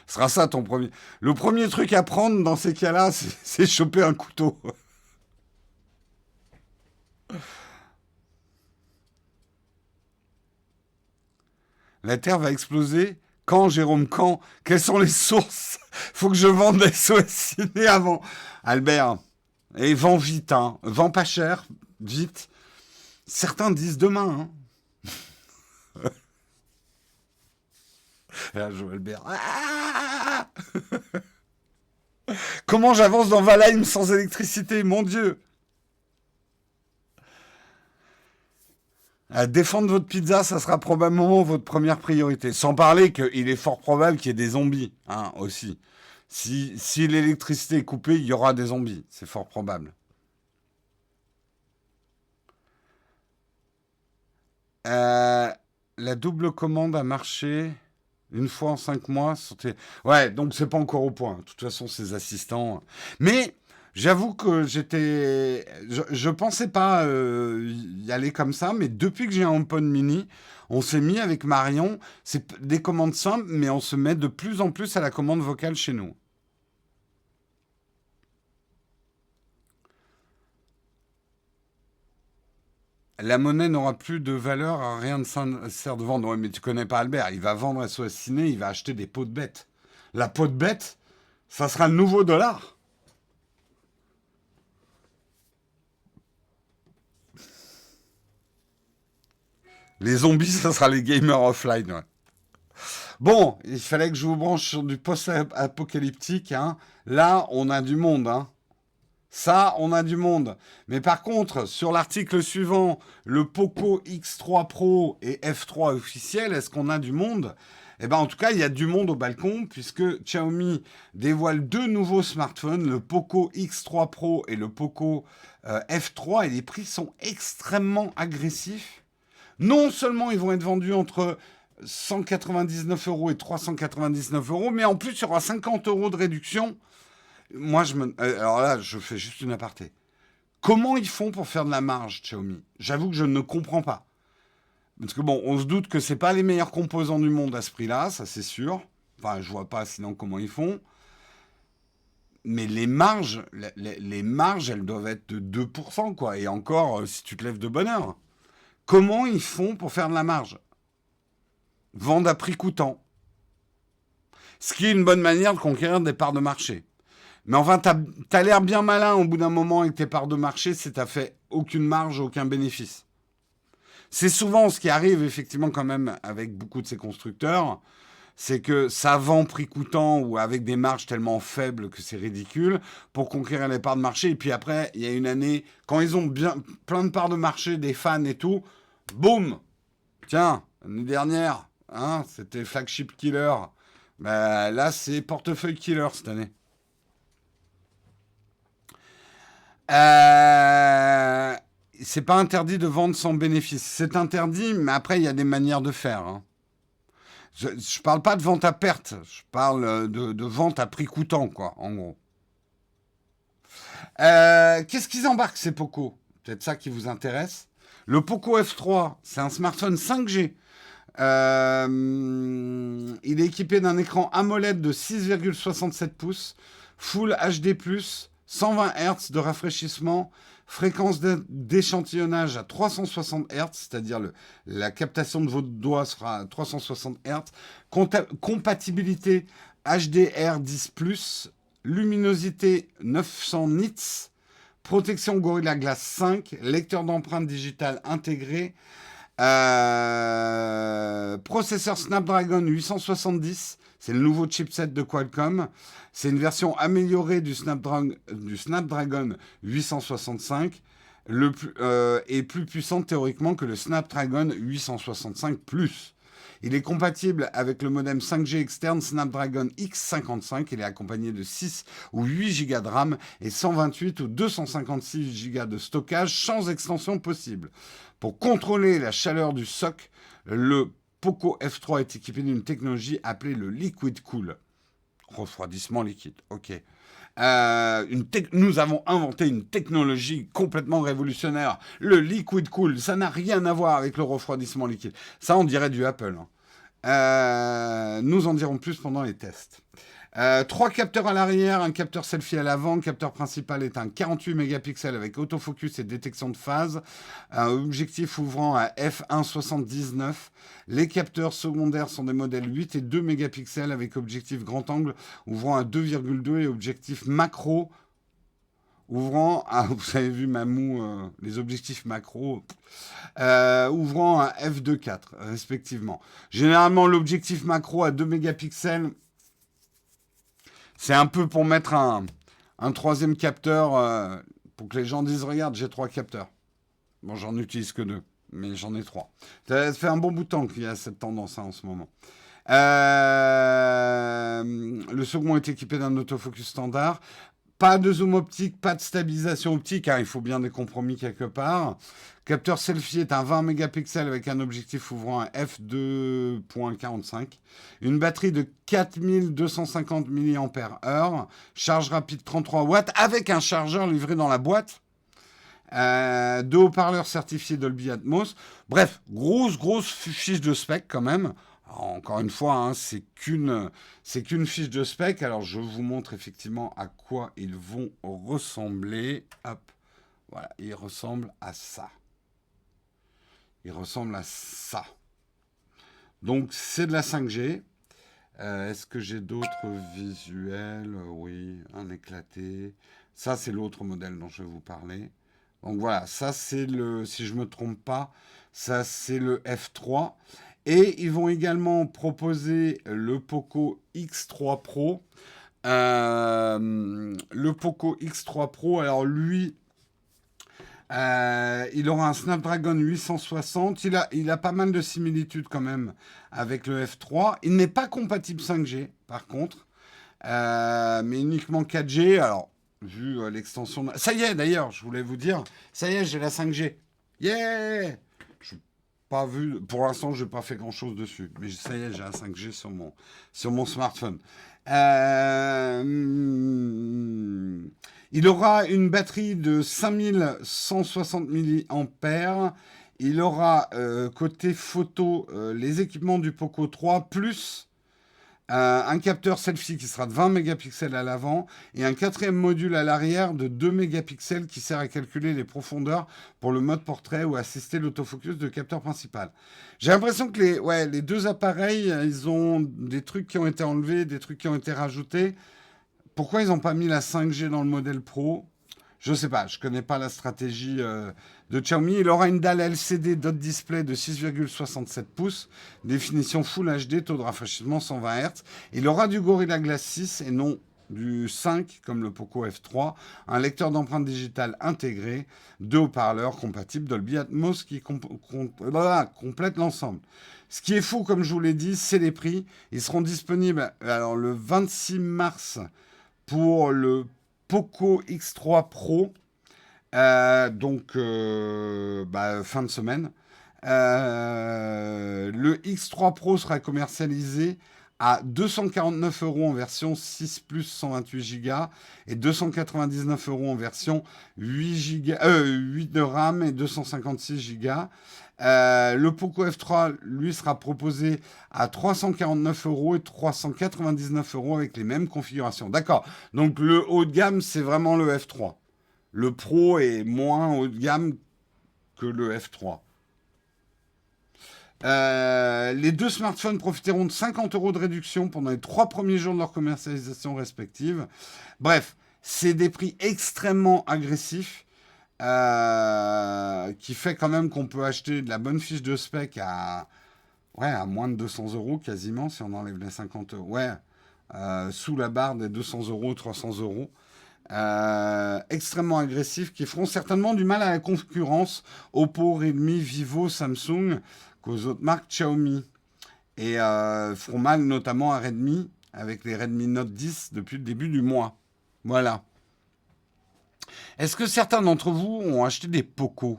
Ce sera ça ton premier. Le premier truc à prendre dans ces cas-là, c'est choper un couteau. La Terre va exploser. Quand, Jérôme, quand? Quelles sont les sources? Faut que je vende des SOS ciné avant. Albert, et vends vite, hein. Vends pas cher, vite. Certains disent demain, hein. Là, Joël Albert. Ah, comment j'avance dans Valheim sans électricité, mon Dieu? Défendre votre pizza, ça sera probablement votre première priorité. Sans parler qu'il est fort probable qu'il y ait des zombies, hein, aussi. Si l'électricité est coupée, il y aura des zombies. C'est fort probable. Euh, La double commande a marché une fois en 5 mois. Ouais, donc c'est pas encore au point. De toute façon, ces assistants. Mais j'avoue que je pensais pas y aller comme ça, mais depuis que j'ai un HomePod mini, on s'est mis avec Marion. Des commandes simples, mais on se met de plus en plus à la commande vocale chez nous. La monnaie n'aura plus de valeur, rien ne sert de vendre. Ouais, mais tu connais pas Albert, il va vendre SOS Ciné, il va acheter des pots de bêtes. La peau de bête, ça sera le nouveau dollar. Les zombies, ça sera les gamers offline. Ouais. Bon, il fallait que je vous branche sur du post-apocalyptique. Hein. Là, on a du monde. Hein. Ça, on a du monde. Mais par contre, sur l'article suivant, le Poco X3 Pro et F3 officiel, est-ce qu'on a du monde? Eh bien, en tout cas, il y a du monde au balcon, puisque Xiaomi dévoile deux nouveaux smartphones, le Poco X3 Pro et le Poco F3, et les prix sont extrêmement agressifs. Non seulement ils vont être vendus entre 199 euros et 399 euros, mais en plus, il y aura 50 euros de réduction. Moi, alors là, je fais juste une aparté. Comment ils font pour faire de la marge, Xiaomi? J'avoue que je ne comprends pas. Parce que bon, on se doute que c'est pas les meilleurs composants du monde à ce prix-là, ça c'est sûr. Enfin, je vois pas sinon comment ils font. Mais les marges, les marges, elles doivent être de 2%, quoi. Et encore, si tu te lèves de bonne heure. Comment ils font pour faire de la marge? Vendre à prix coûtant. Ce qui est une bonne manière de conquérir des parts de marché. Mais enfin, t'as l'air bien malin au bout d'un moment avec tes parts de marché si t'as fait aucune marge, aucun bénéfice. C'est souvent ce qui arrive effectivement quand même avec beaucoup de ces constructeurs, c'est que ça vend prix coûtant ou avec des marges tellement faibles que c'est ridicule pour conquérir les parts de marché. Et puis après, il y a une année, quand ils ont bien plein de parts de marché, des fans et tout, boum. Tiens, l'année dernière, hein, c'était flagship killer. Ben, là, c'est portefeuille killer cette année. Euh, c'est pas interdit de vendre sans bénéfice. C'est interdit, mais après, il y a des manières de faire. Hein. Je parle pas de vente à perte, je parle de vente à prix coûtant, quoi, en gros. Qu'est-ce qu'ils embarquent, ces Poco? Peut-être ça qui vous intéresse. Le Poco F3, c'est un smartphone 5G. Il est équipé d'un écran AMOLED de 6,67 pouces, Full HD+, 120 Hz de rafraîchissement, fréquence d'échantillonnage à 360 Hz, c'est-à-dire la captation de votre doigt sera à 360 Hz, compatibilité HDR10+, luminosité 900 nits, protection Gorilla Glass 5, lecteur d'empreintes digitales intégré, processeur Snapdragon 870, c'est le nouveau chipset de Qualcomm. C'est une version améliorée du Snapdragon 865 et plus puissante théoriquement que le Snapdragon 865 Plus. Il est compatible avec le modem 5G externe Snapdragon X55. Il est accompagné de 6 ou 8 Go de RAM et 128 ou 256 Go de stockage sans extension possible. Pour contrôler la chaleur du SoC, le Poco F3 est équipé d'une technologie appelée le Liquid Cool. Refroidissement liquide, ok. Nous avons inventé une technologie complètement révolutionnaire. Le Liquid Cool, ça n'a rien à voir avec le refroidissement liquide. Ça, on dirait du Apple. Hein. Nous en dirons plus pendant les tests. 3 capteurs à l'arrière, un capteur selfie à l'avant. Le capteur principal est un 48 mégapixels avec autofocus et détection de phase. Un objectif ouvrant à f1.79. Les capteurs secondaires sont des modèles 8 et 2 mégapixels avec objectif grand angle ouvrant à 2,2 et objectif macro ouvrant à, vous avez vu ma moue, les objectifs macro, ouvrant à f2.4 respectivement. Généralement, l'objectif macro à 2 mégapixels, c'est un peu pour mettre un troisième capteur, pour que les gens disent, regarde, j'ai 3 capteurs. Bon, j'en utilise que 2, mais j'en ai 3. Ça fait un bon bout de temps qu'il y a cette tendance en ce moment. Le second est équipé d'un autofocus standard. Pas de zoom optique, pas de stabilisation optique, hein, il faut bien des compromis quelque part. Capteur selfie est un 20 mégapixels avec un objectif ouvrant un f2.45. Une batterie de 4250 mAh. Charge rapide 33 watts avec un chargeur livré dans la boîte. Deux haut-parleurs certifiés Dolby Atmos. Bref, grosse fiche de spec quand même. Alors, encore une fois, hein, c'est qu'une fiche de spec. Alors, je vous montre effectivement à quoi ils vont ressembler. Hop, voilà, ils ressemblent à ça. Ils ressemblent à ça. Donc, c'est de la 5G. Est-ce que j'ai d'autres visuels? Oui, un éclaté. Ça, c'est l'autre modèle dont je vais vous parler. Donc voilà, ça c'est le, si je ne me trompe pas, ça c'est le F3. Et ils vont également proposer le Poco X3 Pro. Le Poco X3 Pro, alors lui, il aura un Snapdragon 860. Il a pas mal de similitudes quand même avec le F3. Il n'est pas compatible 5G, par contre, mais uniquement 4G. Alors, vu l'extension... Ça y est, d'ailleurs, je voulais vous dire, ça y est, j'ai la 5G. Yeah! Je n'ai pas vu, pour l'instant, je n'ai pas fait grand-chose dessus, mais ça y est, j'ai la 5G sur mon smartphone. Il aura une batterie de 5160 mAh. Il aura côté photo les équipements du Poco 3 plus un capteur selfie qui sera de 20 mégapixels à l'avant et un quatrième module à l'arrière de 2 mégapixels qui sert à calculer les profondeurs pour le mode portrait ou assister l'autofocus de capteur principal. J'ai l'impression que les deux appareils, ils ont des trucs qui ont été enlevés, des trucs qui ont été rajoutés. Pourquoi ils n'ont pas mis la 5G dans le modèle Pro? Je ne sais pas, je ne connais pas la stratégie de Xiaomi. Il aura une dalle LCD dot display de 6,67 pouces, définition Full HD, taux de rafraîchissement 120 Hz. Il aura du Gorilla Glass 6 et non du 5 comme le Poco F3, un lecteur d'empreintes digitales intégré, deux haut-parleurs compatibles Dolby Atmos qui complètent l'ensemble. Ce qui est fou, comme je vous l'ai dit, c'est les prix. Ils seront disponibles alors, le 26 mars pour le Poco X3 Pro, fin de semaine. Le X3 Pro sera commercialisé à 249 € en version 6 plus 128 Go et 299 € en version 8 de RAM et 256 Go. Le Poco F3, lui, sera proposé à 349 € et 399 € avec les mêmes configurations. D'accord. Donc, le haut de gamme, c'est vraiment le F3. Le Pro est moins haut de gamme que le F3. Les deux smartphones profiteront de 50 € de réduction pendant les 3 premiers jours de leur commercialisation respective. Bref, c'est des prix extrêmement agressifs. Qui fait quand même qu'on peut acheter de la bonne fiche de spec à moins de 200 € quasiment, si on enlève les 50 €. Ouais, sous la barre des 200 €, 300 €. Extrêmement agressifs, qui feront certainement du mal à la concurrence Oppo, Redmi, Vivo, Samsung, qu'aux autres marques Xiaomi. Et feront mal notamment à Redmi, avec les Redmi Note 10 depuis le début du mois. Voilà. Est-ce que certains d'entre vous ont acheté des Poco?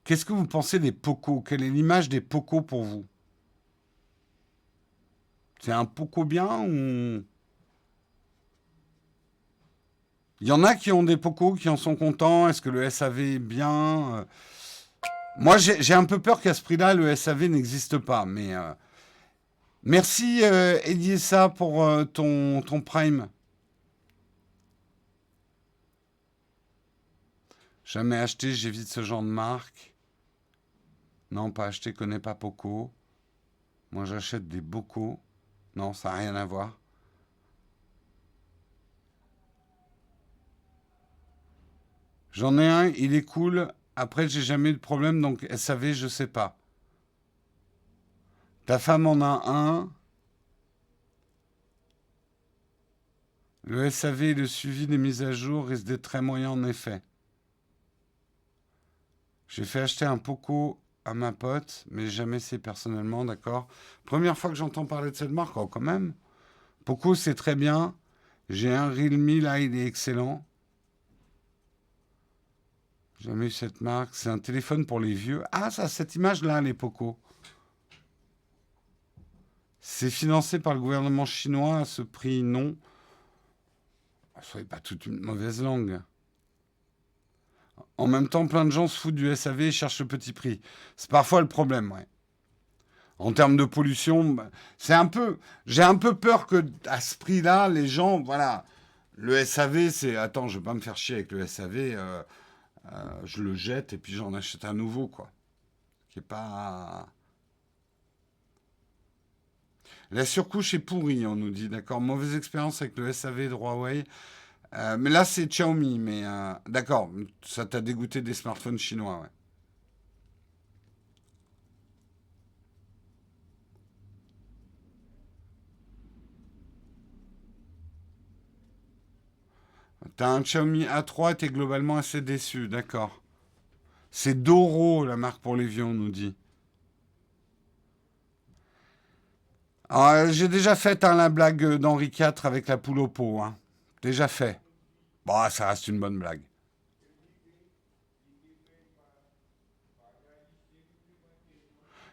Qu'est-ce que vous pensez des Poco? Quelle est l'image des Poco pour vous? C'est un Poco bien ou... Il y en a qui ont des Poco, qui en sont contents. Est-ce que le SAV est bien? Moi, j'ai un peu peur qu'à ce prix-là, le SAV n'existe pas. Mais merci, Ediessa, pour ton Prime. Jamais acheté, j'évite ce genre de marque. Non, pas acheté, connais pas Poco. Moi, j'achète des Bocaux. Non, ça n'a rien à voir. J'en ai un, il est cool. Après, j'ai jamais eu de problème, donc SAV, je sais pas. Ta femme en a un. Le SAV et le suivi des mises à jour risquent d'être très moyens en effet. J'ai fait acheter un Poco à ma pote, mais jamais essayé personnellement, d'accord. Première fois que j'entends parler de cette marque, oh, quand même. Poco, c'est très bien. J'ai un Realme là, il est excellent. J'ai jamais eu cette marque. C'est un téléphone pour les vieux. Ah, ça, cette image-là, les Poco. C'est financé par le gouvernement chinois à ce prix, non. Soyez pas toute une mauvaise langue. En même temps, plein de gens se foutent du SAV et cherchent le petit prix. C'est parfois le problème, ouais. En termes de pollution, bah, c'est un peu. J'ai un peu peur que à ce prix-là, les gens, voilà, le SAV, c'est. Attends, je vais pas me faire chier avec le SAV. Je le jette et puis j'en achète un nouveau, quoi. Qui est pas. La surcouche est pourrie, on nous dit, d'accord. Mauvaise expérience avec le SAV de Huawei. Mais là, c'est Xiaomi. Mais d'accord, ça t'a dégoûté des smartphones chinois, ouais. T'as un Xiaomi A3 et t'es globalement assez déçu, d'accord. C'est Doro, la marque pour les vieux, on nous dit. Alors, j'ai déjà fait la blague d'Henri IV avec la poule au pot, hein. Déjà fait. Bon, ça reste une bonne blague.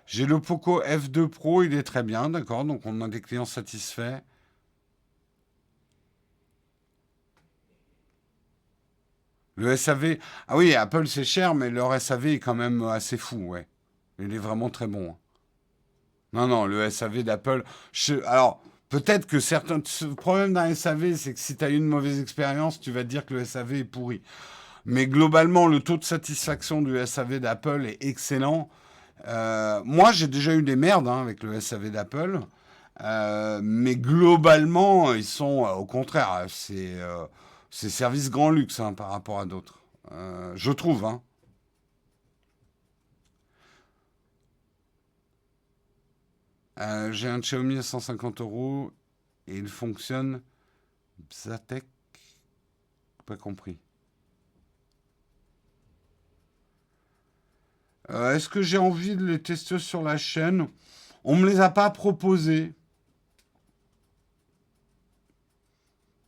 J'ai le Poco F2 Pro, il est très bien, d'accord. Donc on a des clients satisfaits. Le SAV. Ah oui, Apple c'est cher, mais leur SAV est quand même assez fou, ouais. Il est vraiment très bon, hein. Non, non, le SAV d'Apple. Alors, peut-être que certains. Le problème d'un SAV, c'est que si tu as eu une mauvaise expérience, tu vas te dire que le SAV est pourri. Mais globalement, le taux de satisfaction du SAV d'Apple est excellent. Moi, j'ai déjà eu des merdes hein, avec le SAV d'Apple. Mais globalement, ils sont au contraire, c'est service grand luxe hein, par rapport à d'autres. Je trouve. Hein. J'ai un Xiaomi à 150 euros et il fonctionne. Bzatec, pas compris. Est-ce que j'ai envie de les tester sur la chaîne? On me les a pas proposés.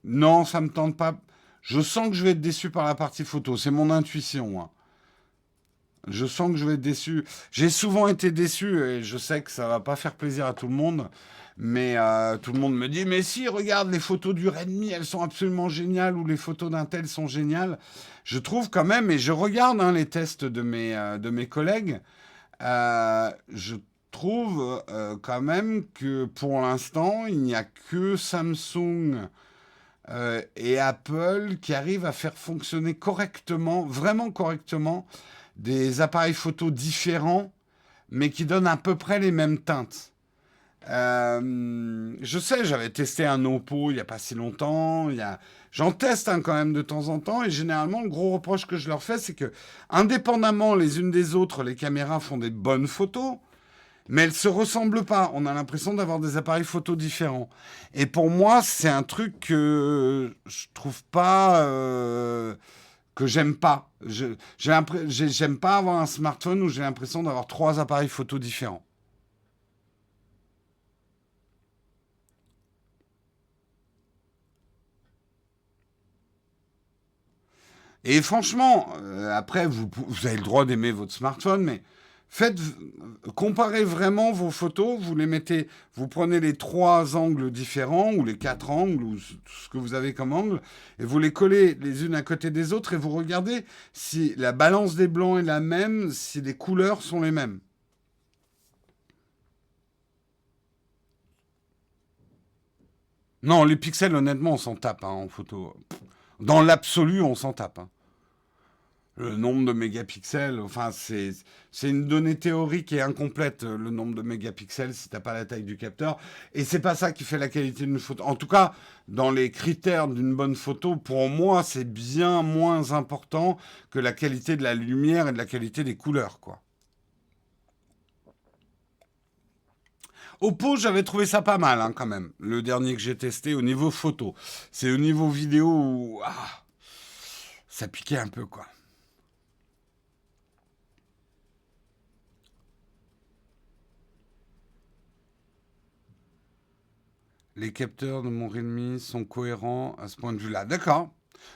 Non, ça me tente pas. Je sens que je vais être déçu par la partie photo. C'est mon intuition. Hein. Je sens que je vais être déçu. J'ai souvent été déçu et je sais que ça va pas faire plaisir à tout le monde. Mais tout le monde me dit, mais si, regarde, les photos du Redmi, elles sont absolument géniales ou les photos d'un tel sont géniales. Je trouve quand même, et je regarde hein, les tests de mes collègues, je trouve quand même que pour l'instant, il n'y a que Samsung et Apple qui arrivent à faire fonctionner correctement, vraiment correctement, des appareils photo différents, mais qui donnent à peu près les mêmes teintes. Je sais, j'avais testé un Oppo il n'y a pas si longtemps. J'en teste hein, quand même de temps en temps. Et généralement, le gros reproche que je leur fais, c'est que, indépendamment les unes des autres, les caméras font des bonnes photos, mais elles se ressemblent pas. On a l'impression d'avoir des appareils photo différents. Et pour moi, c'est un truc que je trouve pas. Que j'aime pas. J'aime pas avoir un smartphone où j'ai l'impression d'avoir trois appareils photo différents. Et franchement, après, vous avez le droit d'aimer votre smartphone, mais faites, comparez vraiment vos photos, vous les mettez, vous prenez les trois angles différents, ou les quatre angles, ou ce que vous avez comme angle, et vous les collez les unes à côté des autres, et vous regardez si la balance des blancs est la même, si les couleurs sont les mêmes. Non, les pixels, honnêtement, on s'en tape hein, en photo. Dans l'absolu, on s'en tape. Hein. Le nombre de mégapixels, enfin, c'est une donnée théorique et incomplète, le nombre de mégapixels, si t'as pas la taille du capteur. Et c'est pas ça qui fait la qualité d'une photo. En tout cas, dans les critères d'une bonne photo, pour moi, c'est bien moins important que la qualité de la lumière et de la qualité des couleurs, quoi. Oppo, j'avais trouvé ça pas mal, hein, quand même. Le dernier que j'ai testé au niveau photo. C'est au niveau vidéo où, ça piquait un peu, quoi. Les capteurs de mon Redmi sont cohérents à ce point de vue-là. D'accord.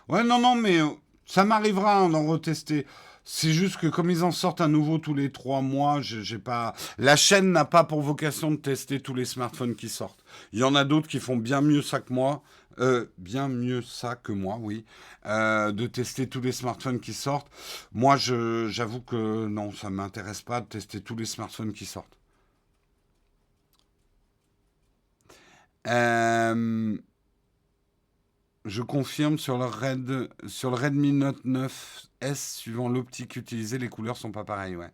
Ouais, non, non, mais ça m'arrivera d'en retester. C'est juste que comme ils en sortent un nouveau tous les 3 mois, j'ai pas. La chaîne n'a pas pour vocation de tester tous les smartphones qui sortent. Il y en a d'autres qui font bien mieux ça que moi. Bien mieux ça que moi, oui. De tester tous les smartphones qui sortent. Moi, j'avoue que non, ça m'intéresse pas de tester tous les smartphones qui sortent. Euh, Je confirme sur le Redmi Note 9S, suivant l'optique utilisée, les couleurs sont pas pareilles, ouais.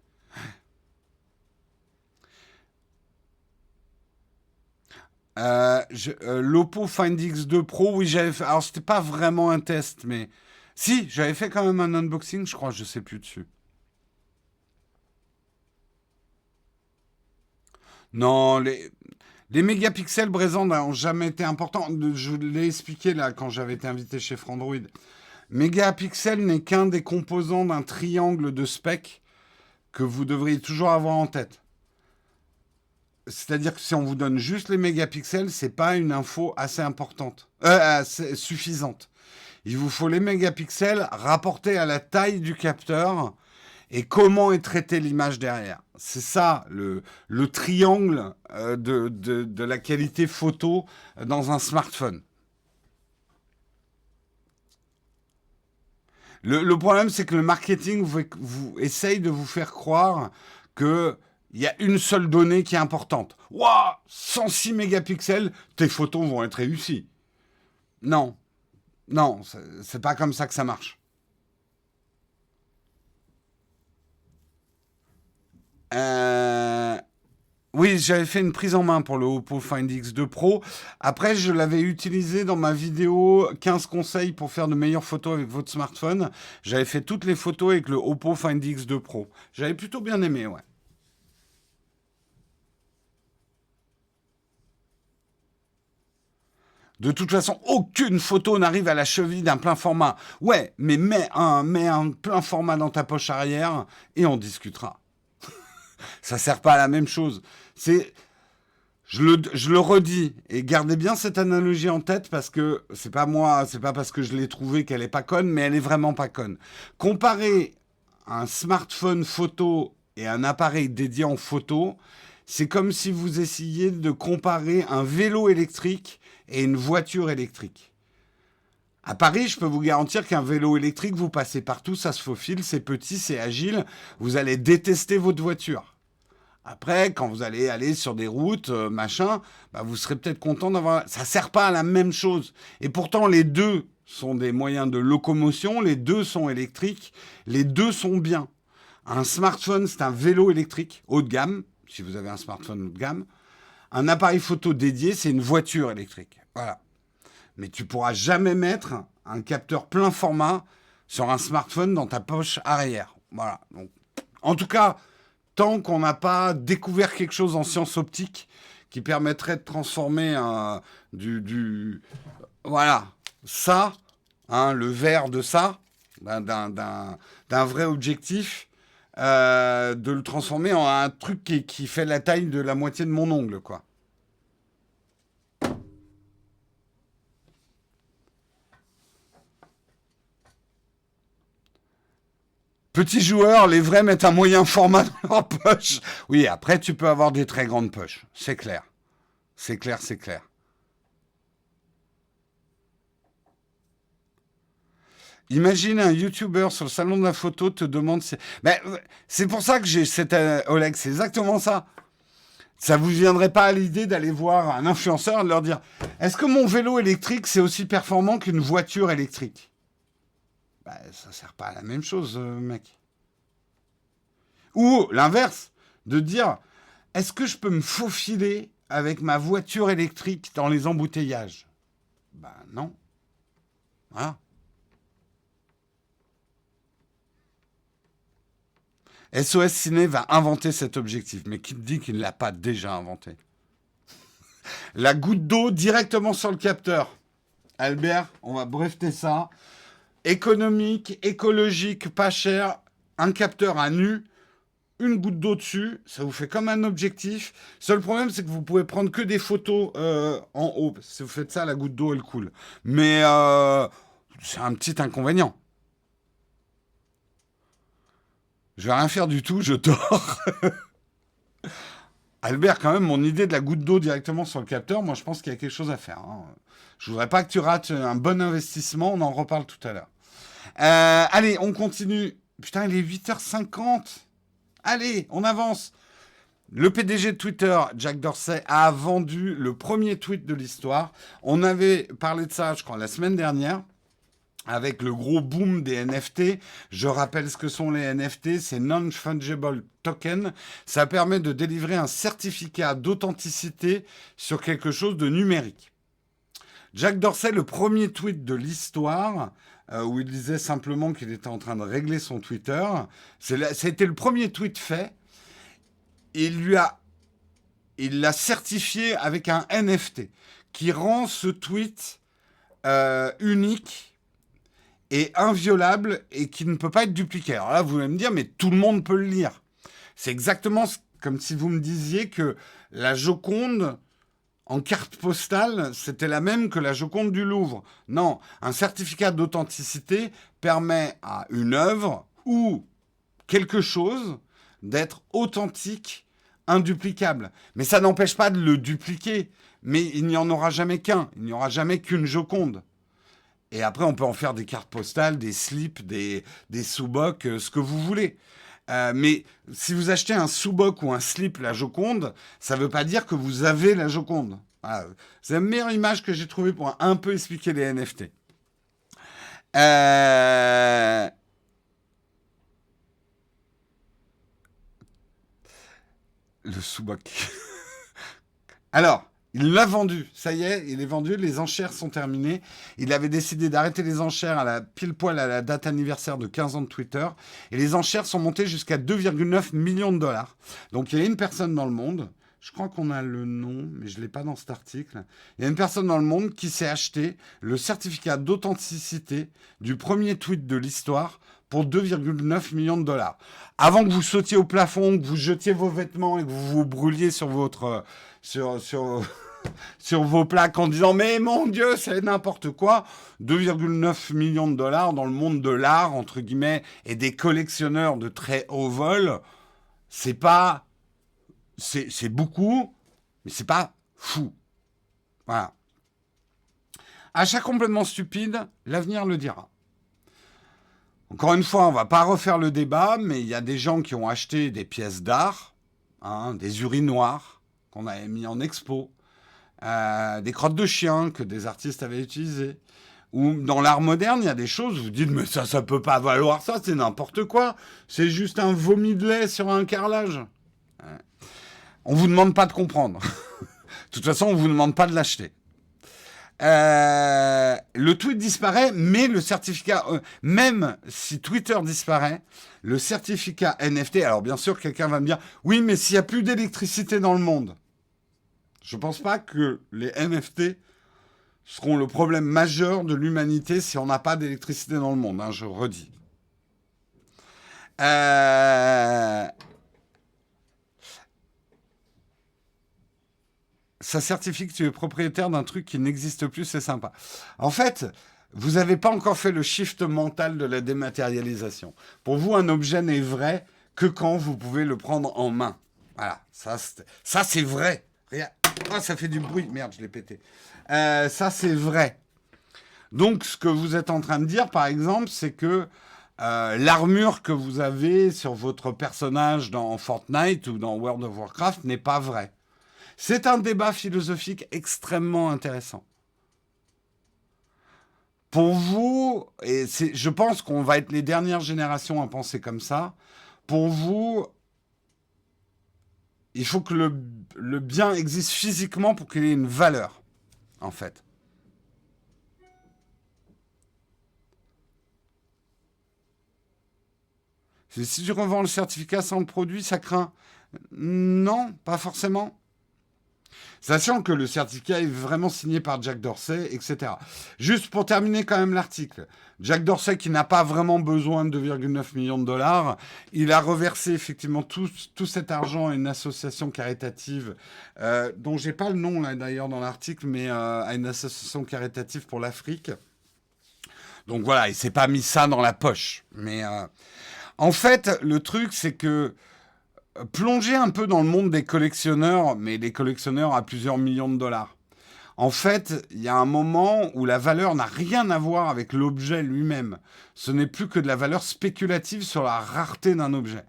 L'Oppo Find X2 Pro, oui, j'avais fait. Alors, c'était pas vraiment un test, mais. Si, j'avais fait quand même un unboxing, je crois, je sais plus dessus. Non, les mégapixels présents n'ont jamais été importants. Je l'ai expliqué là quand j'avais été invité chez Frandroid. Mégapixel n'est qu'un des composants d'un triangle de spec que vous devriez toujours avoir en tête. C'est-à-dire que si on vous donne juste les mégapixels, c'est pas une info assez importante, assez suffisante. Il vous faut les mégapixels rapportés à la taille du capteur et comment est traitée l'image derrière. C'est ça le triangle de la qualité photo dans un smartphone. Le problème, c'est que le marketing vous essaye de vous faire croire que il y a une seule donnée qui est importante. Waouh, 106 mégapixels, tes photos vont être réussies. Non, non, c'est pas comme ça que ça marche. Euh, Oui, j'avais fait une prise en main pour le Oppo Find X2 Pro. Après, je l'avais utilisé dans ma vidéo 15 conseils pour faire de meilleures photos avec votre smartphone. J'avais fait toutes les photos avec le Oppo Find X2 Pro. J'avais plutôt bien aimé, ouais. De toute façon, aucune photo n'arrive à la cheville d'un plein format. Ouais, mais mets un plein format dans ta poche arrière et on discutera. Ça sert pas à la même chose. C'est, je le redis et gardez bien cette analogie en tête parce que c'est pas moi, c'est pas parce que je l'ai trouvée qu'elle est pas conne, mais elle est vraiment pas conne. Comparer un smartphone photo et un appareil dédié en photo, c'est comme si vous essayiez de comparer un vélo électrique et une voiture électrique. À Paris, je peux vous garantir qu'un vélo électrique, vous passez partout, ça se faufile, c'est petit, c'est agile, vous allez détester votre voiture. Après, quand vous allez aller sur des routes, machin, bah, vous serez peut-être content d'avoir. Ça sert pas à la même chose. Et pourtant, les deux sont des moyens de locomotion, les deux sont électriques, les deux sont bien. Un smartphone, c'est un vélo électrique haut de gamme, si vous avez un smartphone haut de gamme. Un appareil photo dédié, c'est une voiture électrique. Voilà. Mais tu pourras jamais mettre un capteur plein format sur un smartphone dans ta poche arrière. Voilà. Donc, en tout cas, tant qu'on n'a pas découvert quelque chose en sciences optiques qui permettrait de transformer voilà, ça, hein, le vert de ça, d'un vrai objectif, de le transformer en un truc qui fait la taille de la moitié de mon ongle, quoi. Petits joueurs, les vrais mettent un moyen format dans leur poche. Oui, après, tu peux avoir des très grandes poches. C'est clair. C'est clair, c'est clair. Imagine un YouTuber sur le salon de la photo te demande. Ben, c'est pour ça que j'ai cette. Oleg, c'est exactement ça. Ça vous viendrait pas à l'idée d'aller voir un influenceur et de leur dire est-ce que mon vélo électrique c'est aussi performant qu'une voiture électrique? Ben, ça sert pas à la même chose, mec. Ou l'inverse, de dire est-ce que je peux me faufiler avec ma voiture électrique dans les embouteillages? Ben non. Voilà. SOS Ciné va inventer cet objectif, mais qui te dit qu'il ne l'a pas déjà inventé? La goutte d'eau directement sur le capteur. Albert, on va breveter ça. Économique, écologique, pas cher, un capteur à nu, une goutte d'eau dessus, ça vous fait comme un objectif. Seul problème, c'est que vous pouvez prendre que des photos en haut. Si vous faites ça, la goutte d'eau, elle coule. Mais c'est un petit inconvénient. Je vais rien faire du tout, je dors. Albert, quand même, mon idée de la goutte d'eau directement sur le capteur, moi je pense qu'il y a quelque chose à faire, hein. Je voudrais pas que tu rates un bon investissement, on en reparle tout à l'heure. Allez, on continue. Putain, il est 8h50. Allez, on avance. Le PDG de Twitter, Jack Dorsey, a vendu le premier tweet de l'histoire. On avait parlé de ça, je crois, la semaine dernière, avec le gros boom des NFT. Je rappelle ce que sont les NFT, c'est Non-Fungible Token. Ça permet de délivrer un certificat d'authenticité sur quelque chose de numérique. Jack Dorsey, le premier tweet de l'histoire, où il disait simplement qu'il était en train de régler son Twitter, c'était le premier tweet fait. Il l'a certifié avec un NFT qui rend ce tweet unique et inviolable et qui ne peut pas être dupliqué. Alors là, vous allez me dire, mais tout le monde peut le lire. C'est exactement comme si vous me disiez que la Joconde, en carte postale, c'était la même que la Joconde du Louvre. Non, un certificat d'authenticité permet à une œuvre ou quelque chose d'être authentique, induplicable. Mais ça n'empêche pas de le dupliquer. Mais il n'y en aura jamais qu'un. Il n'y aura jamais qu'une Joconde. Et après, on peut en faire des cartes postales, des slips, des sous-bocs, ce que vous voulez. Mais si vous achetez un sous-boc ou un slip la Joconde, ça ne veut pas dire que vous avez la Joconde. Voilà. C'est la meilleure image que j'ai trouvée pour un peu expliquer les NFT. Le sous-boc. Alors, il l'a vendu. Ça y est, il est vendu. Les enchères sont terminées. Il avait décidé d'arrêter les enchères pile poil à la date anniversaire de 15 ans de Twitter. Et les enchères sont montées jusqu'à 2,9 millions de dollars. Donc, il y a une personne dans le monde. Je crois qu'on a le nom, mais je ne l'ai pas dans cet article. Il y a une personne dans le monde qui s'est acheté le certificat d'authenticité du premier tweet de l'histoire pour 2,9 millions de dollars. Avant que vous sautiez au plafond, que vous jetiez vos vêtements et que vous vous brûliez sur sur vos plaques en disant « Mais mon Dieu, c'est n'importe quoi !» 2,9 millions de dollars dans le monde de l'art, entre guillemets, et des collectionneurs de très haut vol, c'est pas... C'est beaucoup, mais c'est pas fou. Voilà. Achat complètement stupide, l'avenir le dira. Encore une fois, on va pas refaire le débat, mais il y a des gens qui ont acheté des pièces d'art, hein, des urinoirs qu'on avait mis en expo, des crottes de chiens que des artistes avaient utilisées. Ou dans l'art moderne, il y a des choses, vous dites, mais ça peut pas valoir ça, c'est n'importe quoi. C'est juste un vomi de lait sur un carrelage. On vous demande pas de comprendre. De toute façon, on vous demande pas de l'acheter. Le tweet disparaît, mais le certificat, même si Twitter disparaît, le certificat NFT, alors bien sûr, quelqu'un va me dire, oui, mais s'il n'y a plus d'électricité dans le monde, je ne pense pas que les NFT seront le problème majeur de l'humanité si on n'a pas d'électricité dans le monde, hein, je redis. Ça certifie que tu es propriétaire d'un truc qui n'existe plus, c'est sympa. En fait, vous n'avez pas encore fait le shift mental de la dématérialisation. Pour vous, un objet n'est vrai que quand vous pouvez le prendre en main. Voilà, ça c'est vrai. Regarde. Oh, ça fait du bruit. Merde, je l'ai pété. Ça, c'est vrai. Donc, ce que vous êtes en train de dire, par exemple, c'est que l'armure que vous avez sur votre personnage dans Fortnite ou dans World of Warcraft n'est pas vraie. C'est un débat philosophique extrêmement intéressant. Pour vous, et je pense qu'on va être les dernières générations à penser comme ça, pour vous, il faut que le bien existe physiquement pour qu'il ait une valeur, en fait. Si tu revends le certificat sans le produit, ça craint. Non, pas forcément. Sachant que le certificat est vraiment signé par Jack Dorsey, etc. Juste pour terminer quand même l'article. Jack Dorsey, qui n'a pas vraiment besoin de 2,9 millions de dollars, il a reversé effectivement tout cet argent à une association caritative, dont j'ai pas le nom là d'ailleurs dans l'article, mais à une association caritative pour l'Afrique. Donc voilà, il s'est pas mis ça dans la poche. Mais en fait, le truc, c'est que plonger un peu dans le monde des collectionneurs, mais les collectionneurs à plusieurs millions de dollars. En fait, il y a un moment où la valeur n'a rien à voir avec l'objet lui-même. Ce n'est plus que de la valeur spéculative sur la rareté d'un objet.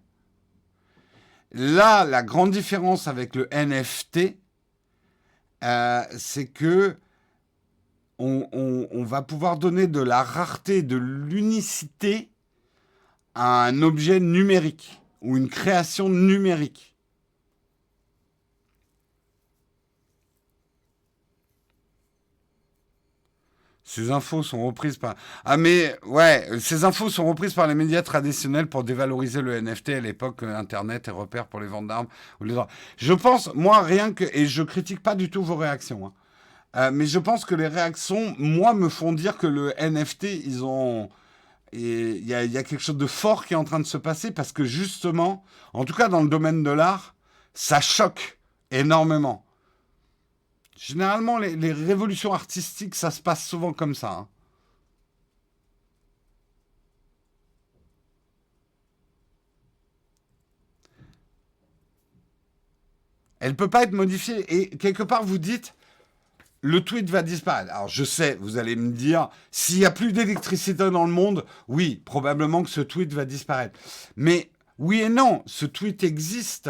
Là, la grande différence avec le NFT, c'est que on va pouvoir donner de la rareté, de l'unicité à un objet numérique ou une création numérique. Ces infos sont reprises par... Ah mais ouais, ces infos sont reprises par les médias traditionnels pour dévaloriser le NFT à l'époque Internet et repères pour les ventes d'armes. Je pense, moi rien que... Et je critique pas du tout vos réactions. Hein. Mais je pense que les réactions, moi, me font dire que le NFT, ils ont... Et il y a quelque chose de fort qui est en train de se passer parce que justement, en tout cas dans le domaine de l'art, ça choque énormément. Généralement, les révolutions artistiques, ça se passe souvent comme ça. Hein. Elle ne peut pas être modifiée. Et quelque part, vous dites, le tweet va disparaître. Alors, je sais, vous allez me dire, s'il n'y a plus d'électricité dans le monde, oui, probablement que ce tweet va disparaître. Mais oui et non, ce tweet existe,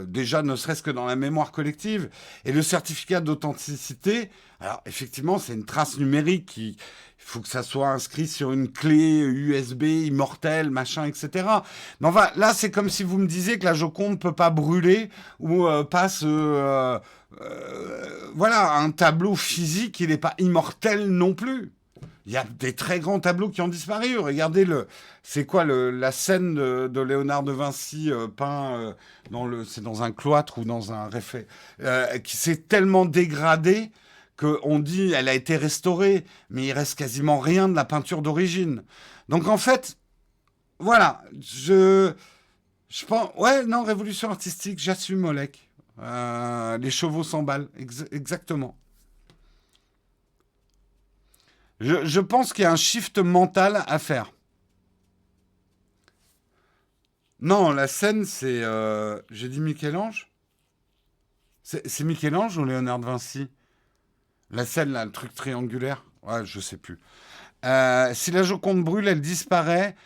déjà ne serait-ce que dans la mémoire collective. Et le certificat d'authenticité, alors effectivement, c'est une trace numérique qui... Il faut que ça soit inscrit sur une clé USB immortelle, machin, etc. Mais enfin, là, c'est comme si vous me disiez que la Joconde ne peut pas brûler ou passe voilà, un tableau physique, il n'est pas immortel non plus. Il y a des très grands tableaux qui ont disparu. Regardez c'est quoi la scène de Léonard de Vinci peint c'est dans un cloître ou dans un réfet, qui s'est tellement dégradé qu'on dit elle a été restaurée, mais il reste quasiment rien de la peinture d'origine. Donc en fait, voilà, je pense, ouais, non, révolution artistique, j'assume Olek. Les chevaux s'emballent, exactement. Je pense qu'il y a un shift mental à faire. Non, la scène, c'est... j'ai dit Michel-Ange. C'est Michel-Ange ou Léonard de Vinci? La scène, là, le truc triangulaire. Ouais, je sais plus. Si la Joconde brûle, elle disparaît,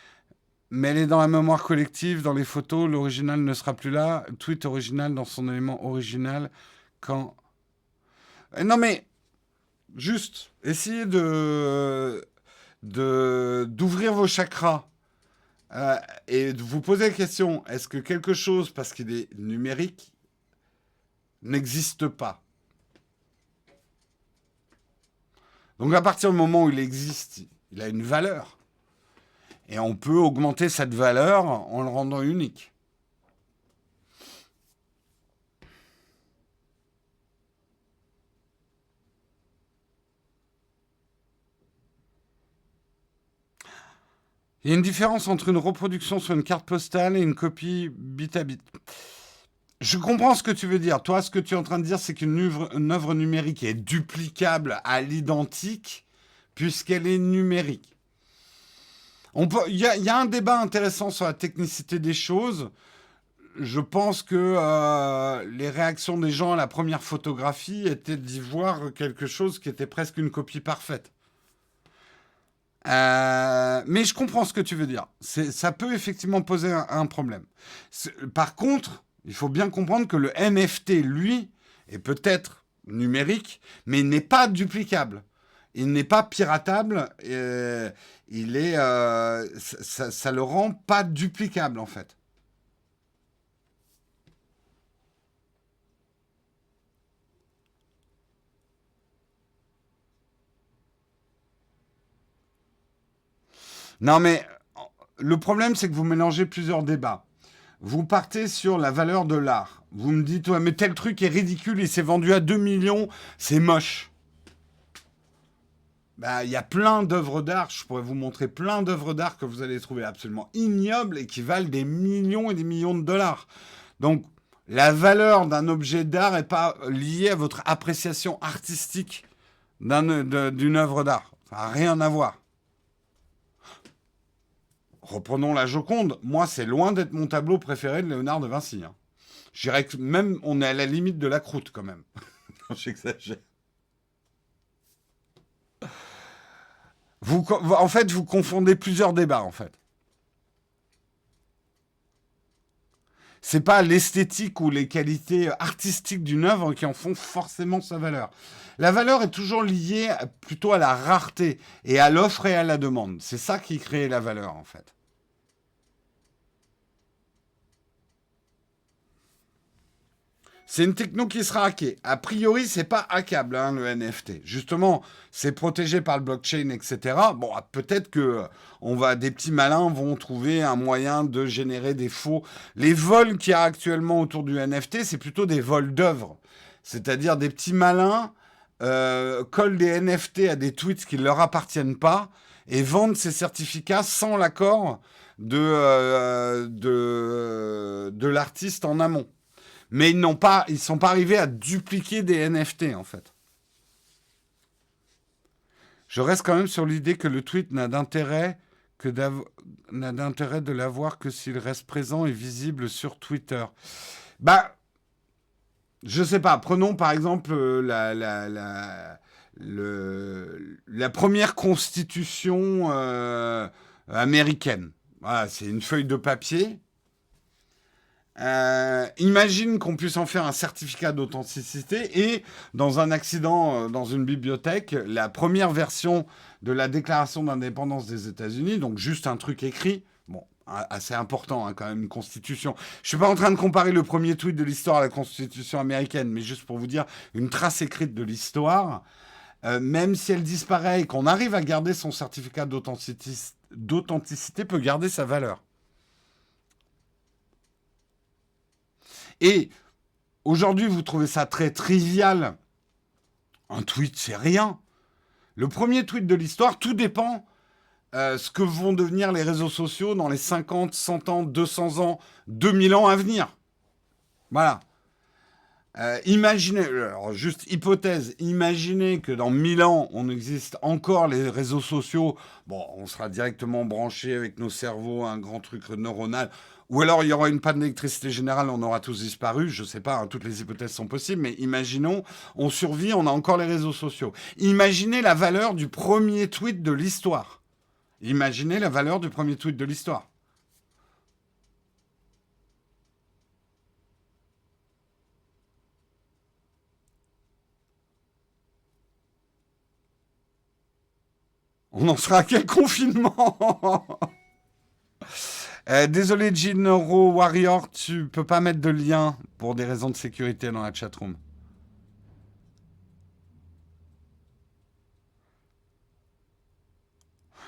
mais elle est dans la mémoire collective, dans les photos. L'original ne sera plus là. Le tweet original dans son élément original. Quand... Non, mais juste, essayez d'ouvrir vos chakras et de vous poser la question, est-ce que quelque chose, parce qu'il est numérique, n'existe pas? Donc à partir du moment où il existe, il a une valeur. Et on peut augmenter cette valeur en le rendant unique. Il y a une différence entre une reproduction sur une carte postale et une copie bit à bit. Je comprends ce que tu veux dire. Toi, ce que tu es en train de dire, c'est une œuvre numérique est duplicable à l'identique puisqu'elle est numérique. Il y a un débat intéressant sur la technicité des choses. Je pense que les réactions des gens à la première photographie étaient d'y voir quelque chose qui était presque une copie parfaite. Mais je comprends ce que tu veux dire. Ça peut effectivement poser un problème. Par contre, il faut bien comprendre que le NFT, lui, est peut-être numérique, mais il n'est pas duplicable. Il n'est pas piratable. Ça le rend pas duplicable, en fait. Non, mais le problème, c'est que vous mélangez plusieurs débats. vous partez sur la valeur de l'art. Vous me dites, ouais, mais tel truc est ridicule, il s'est vendu à 2 millions, c'est moche. Bah, il y a plein d'œuvres d'art, je pourrais vous montrer plein d'œuvres d'art que vous allez trouver absolument ignobles et qui valent des millions et des millions de dollars. Donc, la valeur d'un objet d'art n'est pas liée à votre appréciation artistique d'une œuvre d'art. Ça n'a rien à voir. Reprenons la Joconde. Moi, c'est loin d'être mon tableau préféré de Léonard de Vinci, hein. Je dirais que même on est à la limite de la croûte quand même. J'exagère. En fait, vous confondez plusieurs débats, en fait. C'est pas l'esthétique ou les qualités artistiques d'une œuvre qui en font forcément sa valeur. La valeur est toujours liée plutôt à la rareté et à l'offre et à la demande. C'est ça qui crée la valeur, en fait. C'est une techno qui sera hackée. A priori, c'est pas hackable, hein, le NFT. Justement, c'est protégé par le blockchain, etc. Bon, peut-être que des petits malins vont trouver un moyen de générer des faux. Les vols qu'il y a actuellement autour du NFT, c'est plutôt des vols d'œuvres. C'est-à-dire des petits malins collent des NFT à des tweets qui ne leur appartiennent pas et vendent ces certificats sans l'accord de l'artiste en amont. Mais ils sont pas arrivés à dupliquer des NFT en fait. Je reste quand même sur l'idée que le tweet n'a d'intérêt de l'avoir que s'il reste présent et visible sur Twitter. Bah, je sais pas. Prenons par exemple la première constitution américaine. Voilà, c'est une feuille de papier. Imagine qu'on puisse en faire un certificat d'authenticité et dans un accident dans une bibliothèque, la première version de la déclaration d'indépendance des États-Unis, donc juste un truc écrit, bon, assez important hein, quand même, une constitution. Je suis pas en train de comparer le premier tweet de l'histoire à la constitution américaine, mais juste pour vous dire une trace écrite de l'histoire, même si elle disparaît et qu'on arrive à garder son certificat d'authenticité peut garder sa valeur. Et aujourd'hui, vous trouvez ça très trivial. Un tweet, c'est rien. Le premier tweet de l'histoire, tout dépend ce que vont devenir les réseaux sociaux dans les 50, 100 ans, 200 ans, 2000 ans à venir. Voilà. Imaginez, alors juste hypothèse, imaginez que dans 1000 ans, on existe encore les réseaux sociaux. Bon, on sera directement branché avec nos cerveaux à un grand truc neuronal. Ou alors il y aura une panne d'électricité générale, on aura tous disparu. Je sais pas, hein, toutes les hypothèses sont possibles, mais imaginons, on survit, on a encore les réseaux sociaux. Imaginez la valeur du premier tweet de l'histoire. Imaginez la valeur du premier tweet de l'histoire. On en sera à quel confinement? Désolé, Jinro Warrior, tu peux pas mettre de lien pour des raisons de sécurité dans la chatroom.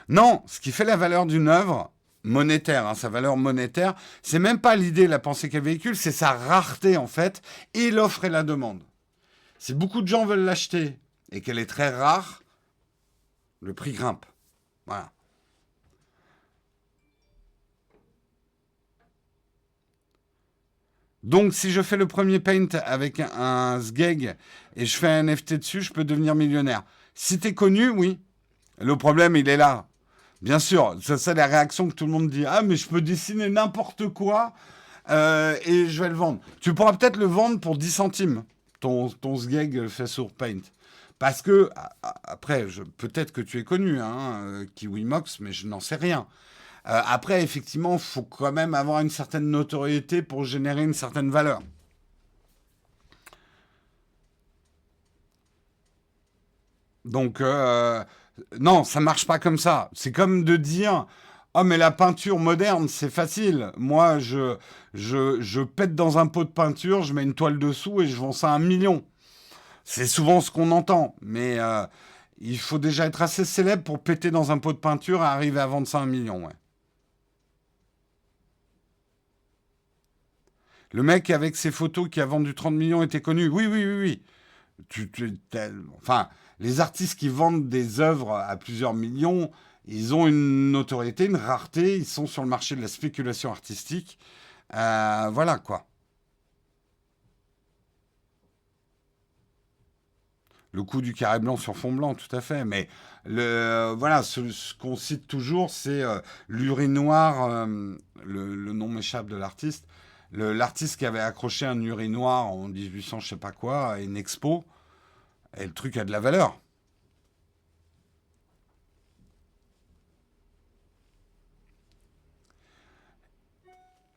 Non, ce qui fait la valeur d'une œuvre monétaire, hein, sa valeur monétaire, c'est même pas l'idée, la pensée qu'elle véhicule, c'est sa rareté en fait, et l'offre et la demande. Si beaucoup de gens veulent l'acheter et qu'elle est très rare, le prix grimpe. Voilà. Donc, si je fais le premier paint avec un sgeg et je fais un NFT dessus, je peux devenir millionnaire. Si t'es connu, oui. Le problème, il est là. Bien sûr, c'est la réaction que tout le monde dit. Ah, mais je peux dessiner n'importe quoi et je vais le vendre. Tu pourras peut-être le vendre pour 10 centimes, ton sgeg fait sur paint. Parce que, après, peut-être que tu es connu, hein, KiwiMox, mais je n'en sais rien. Après, effectivement, il faut quand même avoir une certaine notoriété pour générer une certaine valeur. Donc, non, ça marche pas comme ça. C'est comme de dire, oh, mais la peinture moderne, c'est facile. Moi, je pète dans un pot de peinture, je mets une toile dessous et je vends ça à 1 million. C'est souvent ce qu'on entend, mais il faut déjà être assez célèbre pour péter dans un pot de peinture et arriver à vendre ça à 1 million, ouais. Le mec avec ses photos qui a vendu 30 millions était connu. Oui, oui, oui, oui. Enfin, les artistes qui vendent des œuvres à plusieurs millions, ils ont une notoriété, une rareté. Ils sont sur le marché de la spéculation artistique. Voilà quoi. Le coup du carré blanc sur fond blanc, tout à fait. Mais voilà, ce qu'on cite toujours, c'est l'urinoir. Le nom m'échappe de l'artiste. L'artiste qui avait accroché un urinoir en 1800, je sais pas quoi, à une expo. Et le truc a de la valeur.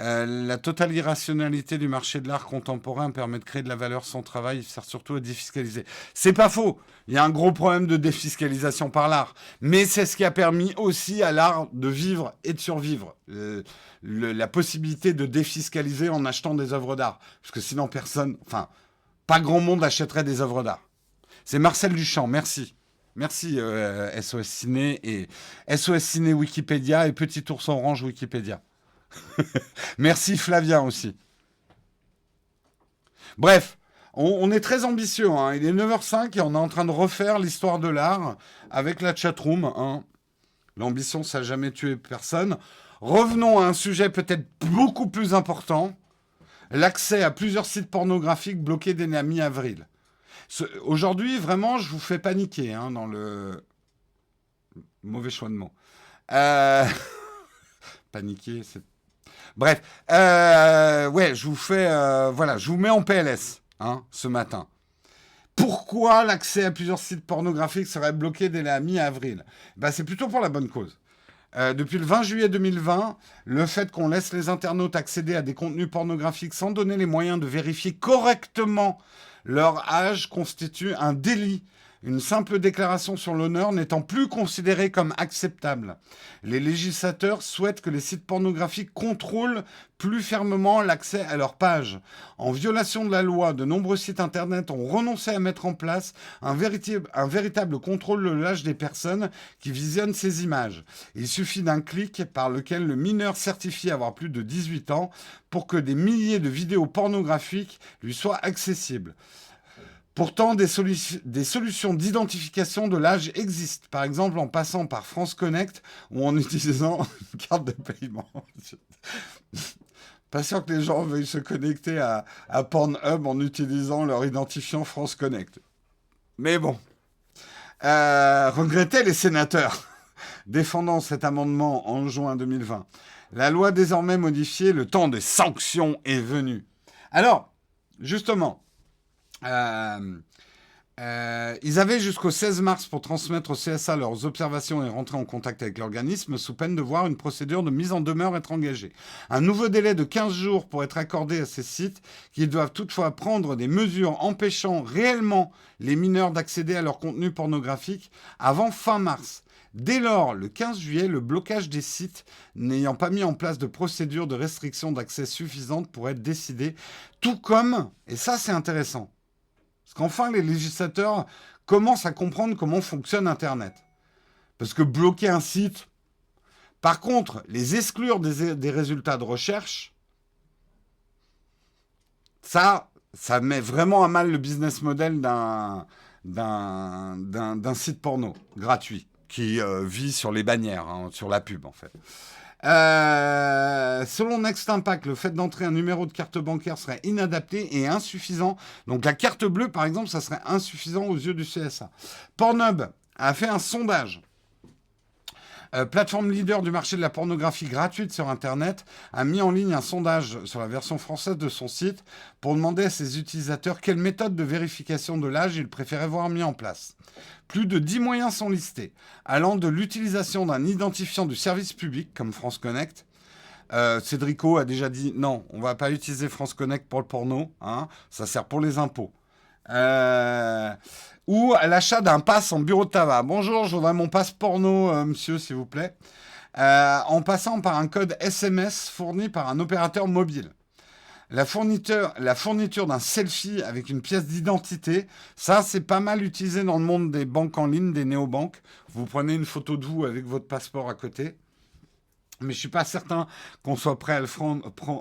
La totale irrationalité du marché de l'art contemporain permet de créer de la valeur sans travail, il sert surtout à défiscaliser. C'est pas faux. Il y a un gros problème de défiscalisation par l'art. Mais c'est ce qui a permis aussi à l'art de vivre et de survivre. La possibilité de défiscaliser en achetant des œuvres d'art. Parce que sinon personne, enfin, pas grand monde achèterait des œuvres d'art. C'est Marcel Duchamp, merci. Merci SOS Ciné et SOS Ciné Wikipédia et Petit Ours Orange Wikipédia. Merci Flavien aussi. Bref, on est très ambitieux. Hein. Il est 9h05 et on est en train de refaire l'histoire de l'art avec la chatroom. Hein. L'ambition, ça n'a jamais tué personne. Revenons à un sujet peut-être beaucoup plus important. L'accès à plusieurs sites pornographiques bloqués dès la mi-avril. Aujourd'hui, vraiment, je vous fais paniquer hein, dans le... Mauvais choix de mots. Euh... Paniquer, c'est... Bref, ouais, je vous fais, voilà, je vous mets en PLS hein, ce matin. Pourquoi l'accès à plusieurs sites pornographiques serait bloqué dès la mi-avril? C'est plutôt pour la bonne cause. Depuis le 20 juillet 2020, le fait qu'on laisse les internautes accéder à des contenus pornographiques sans donner les moyens de vérifier correctement leur âge constitue un délit. Une simple déclaration sur l'honneur n'étant plus considérée comme acceptable. Les législateurs souhaitent que les sites pornographiques contrôlent plus fermement l'accès à leurs pages. En violation de la loi, de nombreux sites internet ont renoncé à mettre en place un véritable contrôle de l'âge des personnes qui visionnent ces images. Il suffit d'un clic par lequel le mineur certifie avoir plus de 18 ans pour que des milliers de vidéos pornographiques lui soient accessibles. Pourtant, des solutions d'identification de l'âge existent. Par exemple, en passant par France Connect ou en utilisant une carte de paiement. Pas sûr que les gens veuillent se connecter à Pornhub en utilisant leur identifiant France Connect. Mais bon. Regrettaient les sénateurs défendant cet amendement en juin 2020. La loi désormais modifiée, le temps des sanctions est venu. Alors, justement, ils avaient jusqu'au 16 mars pour transmettre au CSA leurs observations et rentrer en contact avec l'organisme sous peine de voir une procédure de mise en demeure être engagée. Un nouveau délai de 15 jours pour être accordé à ces sites qui doivent toutefois prendre des mesures empêchant réellement les mineurs d'accéder à leur contenu pornographique avant fin mars. Dès lors, le 15 juillet, le blocage des sites n'ayant pas mis en place de procédure de restriction d'accès suffisante pourrait être décidé, tout comme, et ça c'est intéressant, parce qu'enfin, les législateurs commencent à comprendre comment fonctionne Internet. Parce que bloquer un site, par contre, les exclure des résultats de recherche, ça met vraiment à mal le business model d'un site porno gratuit qui vit sur les bannières, hein, sur la pub en fait. Selon Next Impact, le fait d'entrer un numéro de carte bancaire serait inadapté et insuffisant. Donc la carte bleue, par exemple, ça serait insuffisant aux yeux du CSA. Pornhub a fait un sondage. Plateforme leader du marché de la pornographie gratuite sur Internet, a mis en ligne un sondage sur la version française de son site pour demander à ses utilisateurs quelle méthode de vérification de l'âge ils préféraient voir mis en place. Plus de 10 moyens sont listés, allant de l'utilisation d'un identifiant du service public, comme France Connect. Cédrico a déjà dit non, on ne va pas utiliser France Connect pour le porno, hein, ça sert pour les impôts. Ou à l'achat d'un pass en bureau de tabac. Bonjour, je voudrais mon passe porno, monsieur, s'il vous plaît. En passant par un code SMS fourni par un opérateur mobile. La fourniture d'un selfie avec une pièce d'identité, ça c'est pas mal utilisé dans le monde des banques en ligne, des néobanques. Vous prenez une photo de vous avec votre passeport à côté. Mais je suis pas certain qu'on soit prêt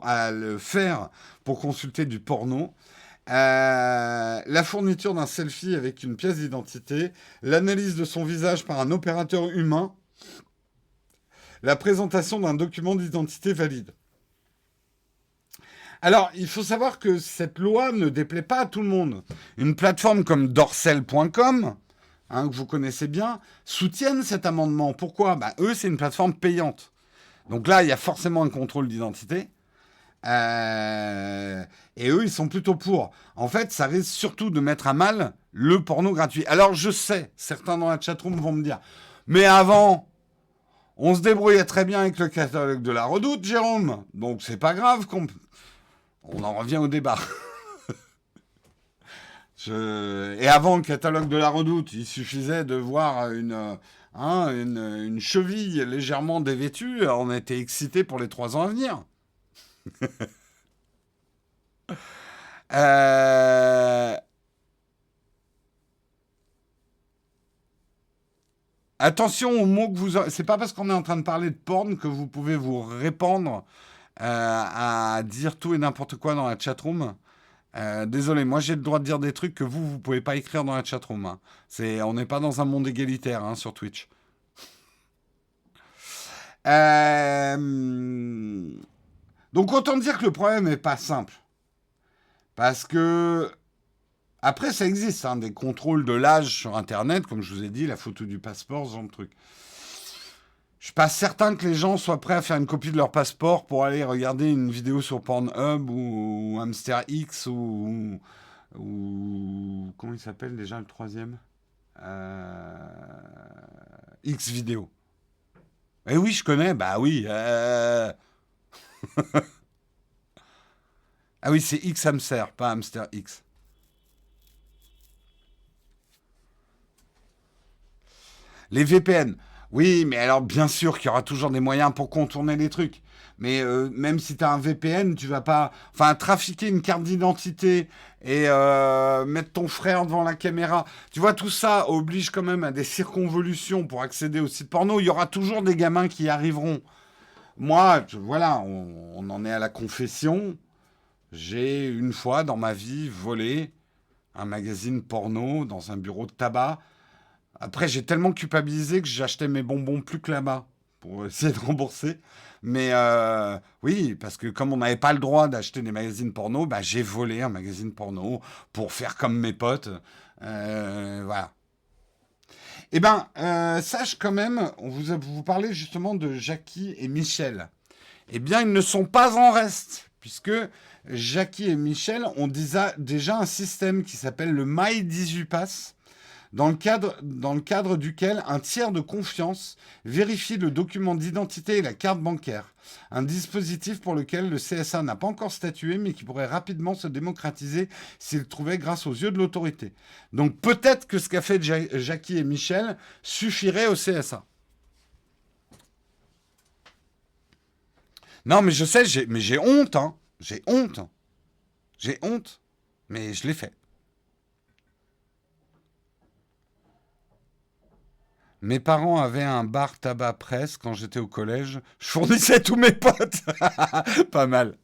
à le faire pour consulter du porno. La fourniture d'un selfie avec une pièce d'identité, l'analyse de son visage par un opérateur humain, la présentation d'un document d'identité valide. Alors, il faut savoir que cette loi ne déplaît pas à tout le monde. Une plateforme comme Dorsel.com, que vous connaissez bien, soutiennent cet amendement. Pourquoi? Eux, c'est une plateforme payante. Donc là, il y a forcément un contrôle d'identité. Et eux, ils sont plutôt pour. En fait, ça risque surtout de mettre à mal le porno gratuit. Alors, je sais, certains dans la chatroom vont me dire, mais avant, on se débrouillait très bien avec le catalogue de la Redoute, Jérôme. Donc, c'est pas grave qu'on... On en revient au débat. Et avant le catalogue de la Redoute, il suffisait de voir une cheville légèrement dévêtue. On était excités pour les 3 ans à venir. Euh, Attention aux mots que vous... C'est pas parce qu'on est en train de parler de porn que vous pouvez vous répandre à dire tout et n'importe quoi dans la chatroom. Désolé, moi j'ai le droit de dire des trucs que vous pouvez pas écrire dans la chatroom. Hein. On n'est pas dans un monde égalitaire sur Twitch. Donc autant dire que le problème n'est pas simple. Parce que après, ça existe, des contrôles de l'âge sur Internet, comme je vous ai dit, la photo du passeport, ce genre de truc. Je suis pas certain que les gens soient prêts à faire une copie de leur passeport pour aller regarder une vidéo sur Pornhub ou Hamster X ou comment il s'appelle déjà le troisième X vidéo. Eh oui, je connais, bah oui. Ah oui, c'est X Hamster, pas Hamster X. Les VPN. Oui, mais alors bien sûr qu'il y aura toujours des moyens pour contourner les trucs. Mais même si tu as un VPN, tu vas pas... Enfin, trafiquer une carte d'identité et mettre ton frère devant la caméra. Tu vois, tout ça oblige quand même à des circonvolutions pour accéder au site porno. Il y aura toujours des gamins qui y arriveront. Moi, voilà, on en est à la confession. J'ai une fois dans ma vie volé un magazine porno dans un bureau de tabac. Après, j'ai tellement culpabilisé que j'achetais mes bonbons plus que là-bas pour essayer de rembourser. Mais oui, parce que comme on n'avait pas le droit d'acheter des magazines porno, j'ai volé un magazine porno pour faire comme mes potes. Voilà. Eh bien, sache quand même, vous parlez justement de Jackie et Michel. Eh bien, ils ne sont pas en reste, puisque Jackie et Michel ont déjà un système qui s'appelle le My 18 Pass, dans le cadre duquel un tiers de confiance vérifie le document d'identité et la carte bancaire. Un dispositif pour lequel le CSA n'a pas encore statué, mais qui pourrait rapidement se démocratiser s'il le trouvait grâce aux yeux de l'autorité. Donc peut-être que ce qu'a fait Jackie et Michel suffirait au CSA. Non, mais je sais, j'ai honte, hein. J'ai honte. J'ai honte. Mais je l'ai fait. Mes parents avaient un bar tabac presse quand j'étais au collège. Je fournissais tous mes potes. Pas mal.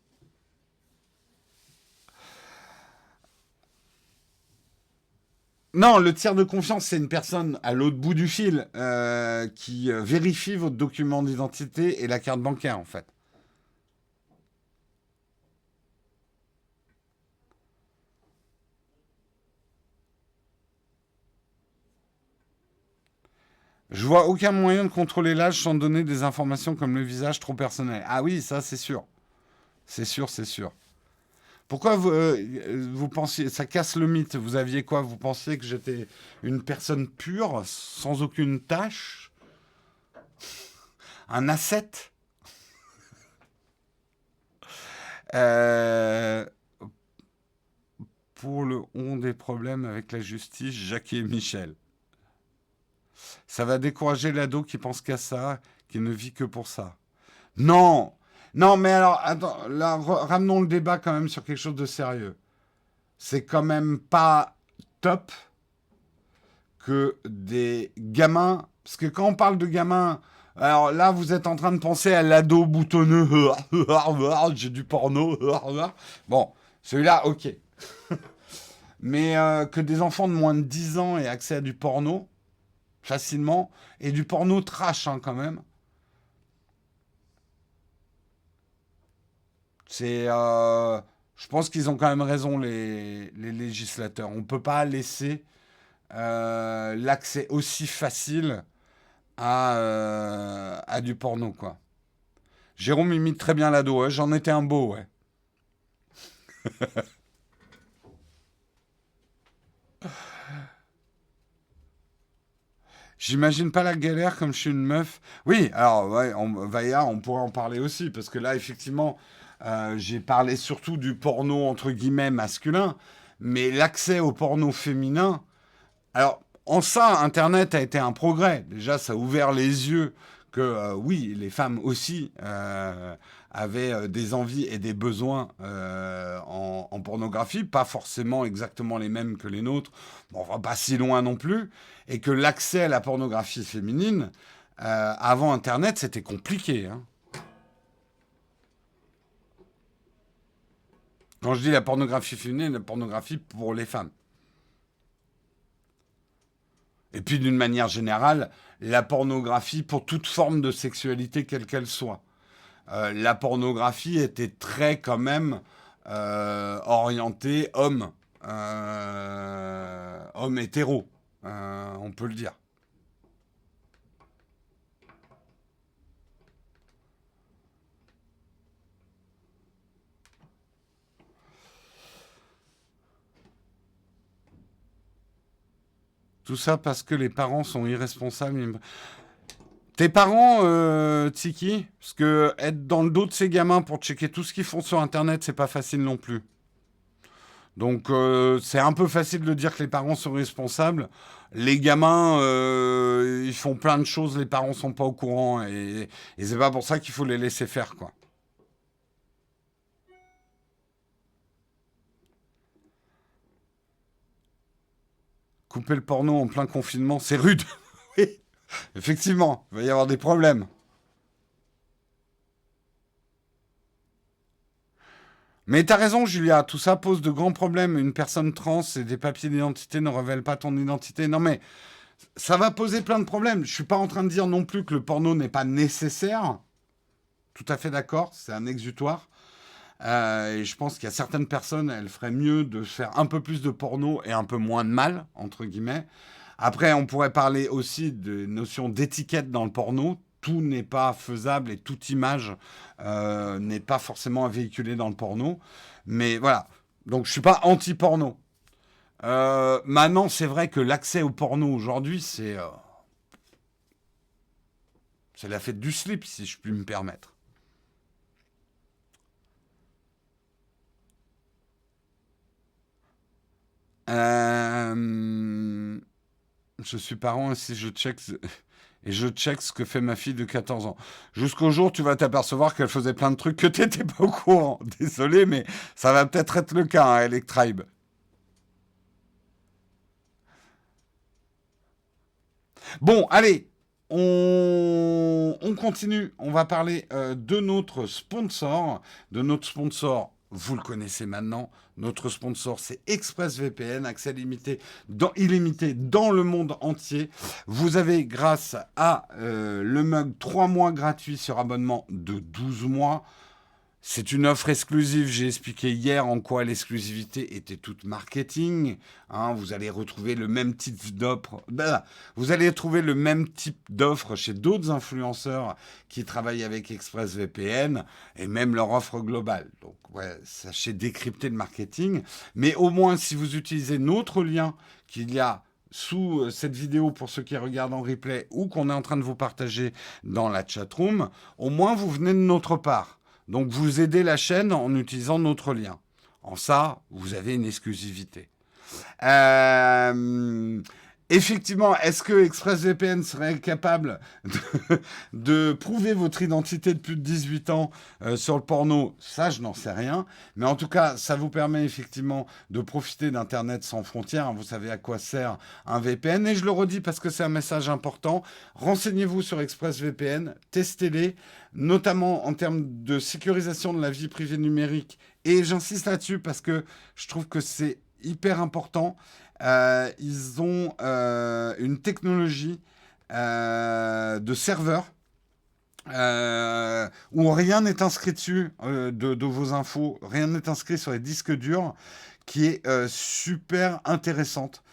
Non, le tiers de confiance, c'est une personne à l'autre bout du fil qui vérifie votre document d'identité et la carte bancaire, en fait. Je vois aucun moyen de contrôler l'âge sans donner des informations comme le visage trop personnel. Ah oui, ça c'est sûr. C'est sûr, c'est sûr. Pourquoi vous pensiez, ça casse le mythe, vous aviez quoi? Vous pensiez que j'étais une personne pure, sans aucune tâche? Un asset? Euh, pour le ont des problèmes avec la justice, Jacques et Michel. Ça va décourager l'ado qui pense qu'à ça, qui ne vit que pour ça. Non, non, mais alors, attends, là, ramenons le débat quand même sur quelque chose de sérieux. C'est quand même pas top que des gamins, parce que quand on parle de gamins, Alors là, vous êtes en train de penser à l'ado boutonneux. J'ai du porno. Bon, celui-là, ok. Mais que des enfants de moins de 10 ans aient accès à du porno facilement, et du porno trash hein, quand même, c'est... je pense qu'ils ont quand même raison, les législateurs. On ne peut pas laisser l'accès aussi facile à du porno, quoi. Jérôme imite très bien l'ado, ouais. J'en étais un beau, ouais. J'imagine pas la galère comme je suis une meuf. Oui, alors, ouais, Vaillard, on pourrait en parler aussi, parce que là, effectivement, j'ai parlé surtout du porno, entre guillemets, masculin, mais l'accès au porno féminin, alors, en ça, Internet a été un progrès. Déjà, ça a ouvert les yeux que, oui, les femmes aussi avaient des envies et des besoins en pornographie, pas forcément exactement les mêmes que les nôtres, bon, enfin, pas si loin non plus, et que l'accès à la pornographie féminine, avant Internet, c'était compliqué, hein. Quand je dis la pornographie féminine, la pornographie pour les femmes. Et puis d'une manière générale, la pornographie pour toute forme de sexualité quelle qu'elle soit. La pornographie était très quand même orientée homme, homme hétéro, on peut le dire. Tout ça parce que les parents sont irresponsables. Tes parents, Tiki, parce que être dans le dos de ces gamins pour checker tout ce qu'ils font sur Internet, c'est pas facile non plus. Donc c'est un peu facile de dire que les parents sont responsables. Les gamins, ils font plein de choses, les parents sont pas au courant et c'est pas pour ça qu'il faut les laisser faire quoi. Couper le porno en plein confinement, c'est rude. Oui, effectivement, il va y avoir des problèmes. Mais t'as raison, Julia, tout ça pose de grands problèmes. Une personne trans et des papiers d'identité ne révèlent pas ton identité. Non mais ça va poser plein de problèmes. Je suis pas en train de dire non plus que le porno n'est pas nécessaire. Tout à fait d'accord, c'est un exutoire. Et je pense qu'il y a certaines personnes, elles feraient mieux de faire un peu plus de porno et un peu moins de mal, entre guillemets. Après, on pourrait parler aussi de notions d'étiquette dans le porno. Tout n'est pas faisable et toute image n'est pas forcément à véhiculer dans le porno. Mais voilà. Donc, je suis pas anti-porno. Maintenant, c'est vrai que l'accès au porno aujourd'hui, c'est la fête du slip, si je puis me permettre. Euh, je suis parent et si je check et je check ce que fait ma fille de 14 ans. Jusqu'au jour où tu vas t'apercevoir qu'elle faisait plein de trucs que tu n'étais pas au courant. Désolé, mais ça va peut-être être le cas, hein, Electribe. Bon, allez, on continue. On va parler de notre sponsor. De notre sponsor, vous le connaissez maintenant. Notre sponsor, c'est ExpressVPN, accès illimité dans le monde entier. Vous avez, grâce à le mug, 3 mois gratuits sur abonnement de 12 mois. C'est une offre exclusive. J'ai expliqué hier en quoi l'exclusivité était toute marketing. Hein, vous allez retrouver le même type d'offre. Vous allez trouver le même type d'offre chez d'autres influenceurs qui travaillent avec ExpressVPN et même leur offre globale. Donc, ouais, sachez décrypter le marketing. Mais au moins, si vous utilisez notre lien qu'il y a sous cette vidéo pour ceux qui regardent en replay ou qu'on est en train de vous partager dans la chatroom, au moins vous venez de notre part. Donc vous aidez la chaîne en utilisant notre lien. En ça, vous avez une exclusivité. Euh, Effectivement, est-ce que ExpressVPN serait capable de prouver votre identité de plus de 18 ans sur le porno? Ça, je n'en sais rien. Mais en tout cas, ça vous permet effectivement de profiter d'Internet sans frontières. Vous savez à quoi sert un VPN. Et je le redis parce que c'est un message important. Renseignez-vous sur ExpressVPN, testez-les, notamment en termes de sécurisation de la vie privée numérique. Et j'insiste là-dessus parce que je trouve que c'est hyper important. Ils ont une technologie de serveur où rien n'est inscrit dessus de vos infos, rien n'est inscrit sur les disques durs, qui est super intéressante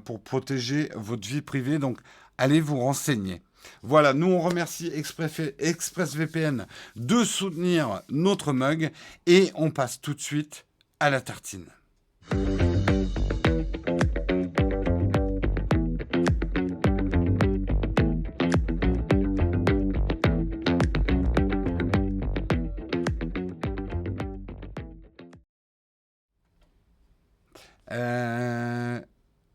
pour protéger votre vie privée. Donc, allez vous renseigner. Voilà, nous on remercie ExpressVPN de soutenir notre mug et on passe tout de suite à la tartine.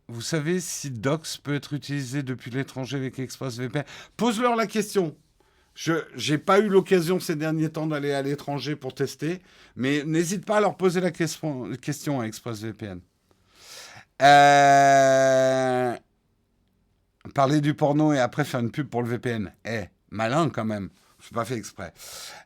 Vous savez si Docs peut être utilisé depuis l'étranger avec ExpressVPN? Pose-leur la question. Je n'ai pas eu l'occasion ces derniers temps d'aller à l'étranger pour tester, mais n'hésite pas à leur poser la question à ExpressVPN. Parler du porno et après faire une pub pour le VPN. Malin quand même. Je n'ai pas fait exprès.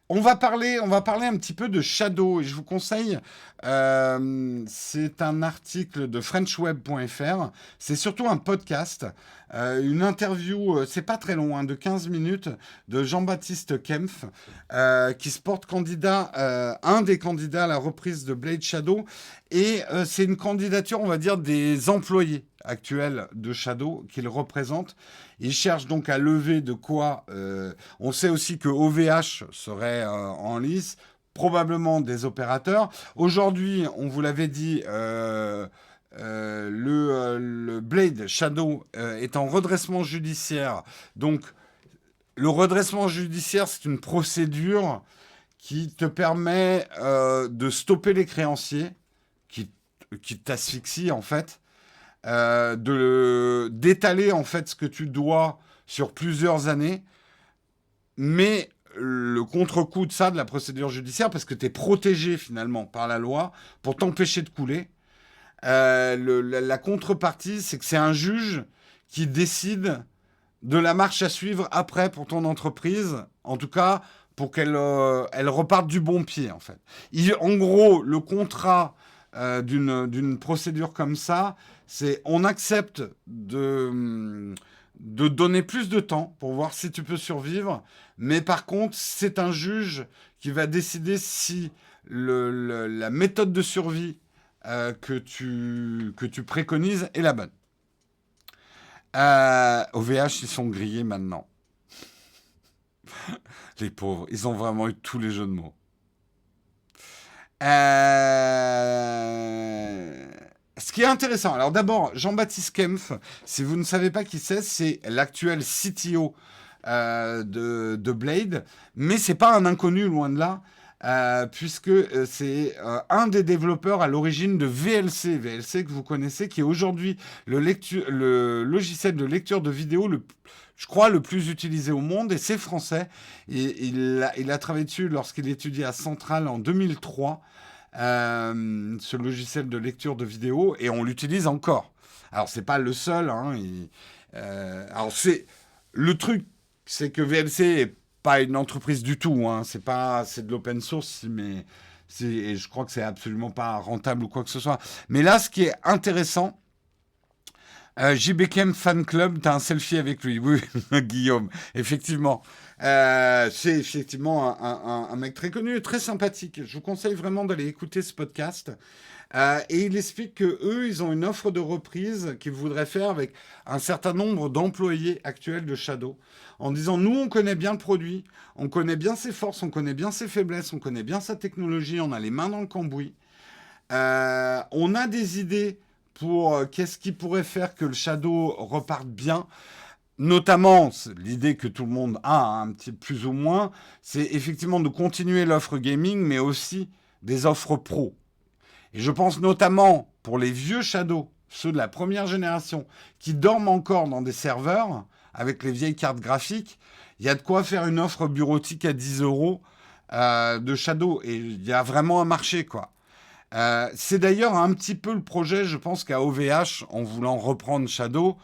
On va parler un petit peu de Shadow et je vous conseille, c'est un article de frenchweb.fr, c'est surtout un podcast, une interview, c'est pas très long, de 15 minutes, de Jean-Baptiste Kempf, qui se porte candidat, un des candidats à la reprise de Blade Shadow, et c'est une candidature, on va dire, des employés actuels de Shadow qu'il représente. Il cherche donc à lever de quoi. On sait aussi que OVH serait en lice, probablement des opérateurs. Aujourd'hui, on vous l'avait dit, le Blade Shadow est en redressement judiciaire. Donc, le redressement judiciaire, c'est une procédure qui te permet de stopper les créanciers qui t'asphyxient en fait. D'étaler en fait ce que tu dois sur plusieurs années, mais le contre-coup de ça, de la procédure judiciaire, parce que tu es protégé finalement par la loi pour t'empêcher de couler, la contrepartie, c'est que c'est un juge qui décide de la marche à suivre après pour ton entreprise, en tout cas pour qu'elle elle reparte du bon pied en fait. En gros, le contrat d'une procédure comme ça, c'est on accepte de donner plus de temps pour voir si tu peux survivre, mais par contre, c'est un juge qui va décider si la méthode de survie que tu préconises est la bonne. OVH, ils sont grillés maintenant. Les pauvres, ils ont vraiment eu tous les jeux de mots. Ce qui est intéressant, alors d'abord, Jean-Baptiste Kempf, si vous ne savez pas qui c'est l'actuel CTO de Blade, mais c'est pas un inconnu, loin de là, puisque c'est un des développeurs à l'origine de VLC, VLC que vous connaissez, qui est aujourd'hui le logiciel de lecture de vidéo je crois, le plus utilisé au monde, et c'est français. Et il a travaillé dessus lorsqu'il étudiait à Centrale en 2003, ce logiciel de lecture de vidéo, et on l'utilise encore. Alors, c'est pas le seul. Alors, le truc, c'est que VLC est pas une entreprise du tout. C'est de l'open source, mais et je crois que c'est absolument pas rentable ou quoi que ce soit. Mais là, ce qui est intéressant, JBKM Fan Club, t'as un selfie avec lui. Oui, Guillaume, effectivement. C'est effectivement un mec très connu, très sympathique. Je vous conseille vraiment d'aller écouter ce podcast. Et il explique que eux, ils ont une offre de reprise qu'ils voudraient faire avec un certain nombre d'employés actuels de Shadow, en disant, nous, on connaît bien le produit, on connaît bien ses forces, on connaît bien ses faiblesses, on connaît bien sa technologie, on a les mains dans le cambouis. On a des idées pour qu'est-ce qui pourrait faire que le Shadow reparte bien. Notamment, l'idée que tout le monde a, un petit plus ou moins, c'est effectivement de continuer l'offre gaming, mais aussi des offres pro. Et je pense notamment pour les vieux Shadow ceux de la première génération, qui dorment encore dans des serveurs avec les vieilles cartes graphiques, il y a de quoi faire une offre bureautique à 10 euros de Shadow. Et il y a vraiment un marché, quoi. C'est d'ailleurs un petit peu le projet, je pense, qu'à OVH, en voulant reprendre Shadow.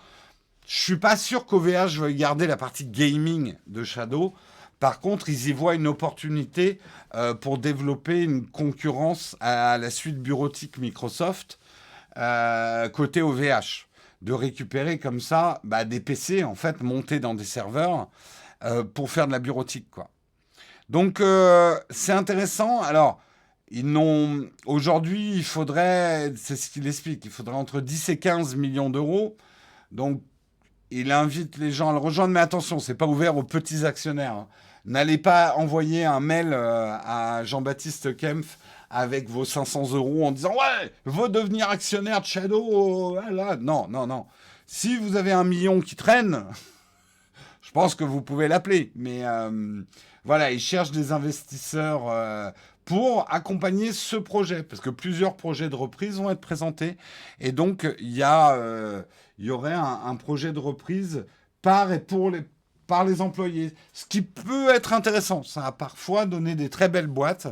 Je suis pas sûr qu'OVH veuille garder la partie gaming de Shadow. Par contre, ils y voient une opportunité pour développer une concurrence à la suite bureautique Microsoft côté OVH. De récupérer comme ça des PC en fait montés dans des serveurs pour faire de la bureautique, quoi. Donc c'est intéressant. Alors aujourd'hui, il faudrait, c'est ce qu'il explique, il faudrait entre 10 et 15 millions d'euros. Donc il invite les gens à le rejoindre, mais attention, c'est pas ouvert aux petits actionnaires, hein. N'allez pas envoyer un mail à Jean-Baptiste Kempf avec vos 500 euros en disant ouais, veux devenir actionnaire de Shadow. Voilà. Non, non, non. Si vous avez 1 million qui traîne, je pense que vous pouvez l'appeler. Mais voilà, il cherche des investisseurs pour accompagner ce projet, parce que plusieurs projets de reprise vont être présentés. Et donc, il y aurait un projet de reprise par et par les employés. Ce qui peut être intéressant. Ça a parfois donné des très belles boîtes,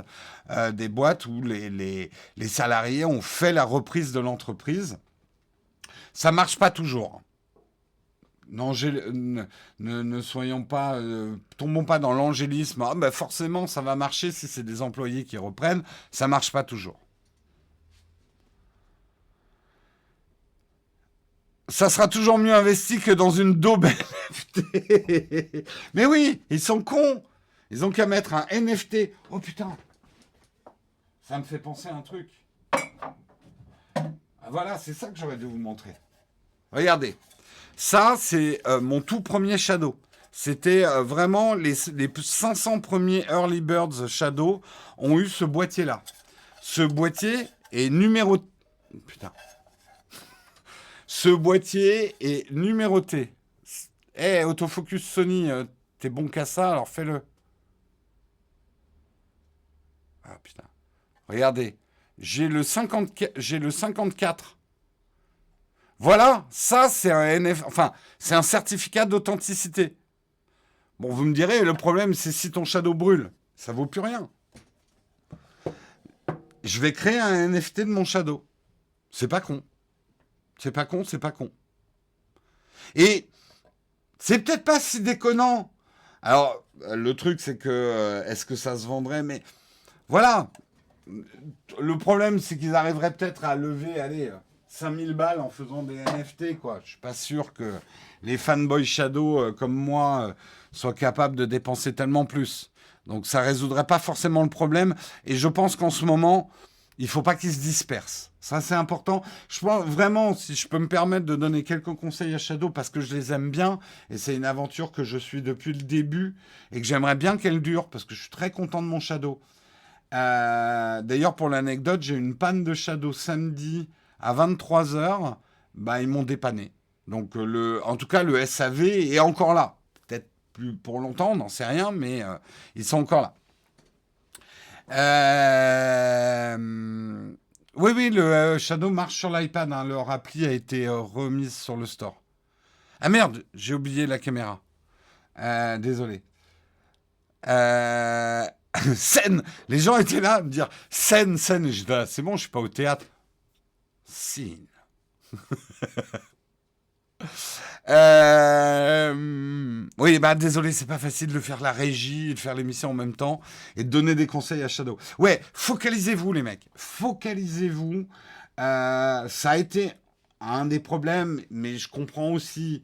des boîtes où les salariés ont fait la reprise de l'entreprise. Ça marche pas toujours. Non, ne soyons pas, tombons pas dans l'angélisme. Ah, ben forcément, ça va marcher si c'est des employés qui reprennent. Ça marche pas toujours. Ça sera toujours mieux investi que dans une daube NFT. Mais oui, ils sont cons. Ils ont qu'à mettre un NFT. Oh putain, ça me fait penser à un truc. Ah, voilà, c'est ça que j'aurais dû vous montrer. Regardez. Ça, c'est mon tout premier Shadow. C'était vraiment les 500 premiers Early Birds Shadow ont eu ce boîtier-là. Ce boîtier est numéroté. Putain. Ce boîtier est numéroté. Eh, autofocus Sony, t'es bon qu'à ça, alors fais-le. Ah putain. Regardez. J'ai le 54. Voilà, ça c'est un enfin, c'est un certificat d'authenticité. Bon, vous me direz, le problème c'est si ton Shadow brûle, ça vaut plus rien. Je vais créer un NFT de mon Shadow. C'est pas con. C'est pas con, c'est pas con. Et c'est peut-être pas si déconnant. Alors, le truc c'est que, est-ce que ça se vendrait? Mais voilà. Le problème c'est qu'ils arriveraient peut-être à lever, allez, 5000 balles en faisant des NFT, quoi. Je suis pas sûr que les fanboys Shadow comme moi soient capables de dépenser tellement plus. Donc ça résoudrait pas forcément le problème. Et je pense qu'en ce moment, il faut pas qu'ils se dispersent. Ça, c'est important. Je pense vraiment, si je peux me permettre de donner quelques conseils à Shadow, parce que je les aime bien, et c'est une aventure que je suis depuis le début, et que j'aimerais bien qu'elle dure, parce que je suis très content de mon Shadow. D'ailleurs, pour l'anecdote, j'ai eu une panne de Shadow samedi à 23 heures. Bah, ils m'ont dépanné. Donc, en tout cas, le SAV est encore là. Peut-être plus pour longtemps, on n'en sait rien, mais ils sont encore là. Oui, oui, le Shadow marche sur l'iPad, hein. Leur appli a été remise sur le store. Ah merde, j'ai oublié la caméra. Désolé. Euh, Scène. Les gens étaient là à me dire scène, scène. Et j'étais là, c'est bon, je suis pas au théâtre. Scene. Oui, bah désolé, c'est pas facile de faire la régie, de faire l'émission en même temps et de donner des conseils à Shadow. Ouais, focalisez-vous les mecs, focalisez-vous. Ça a été un des problèmes, mais je comprends aussi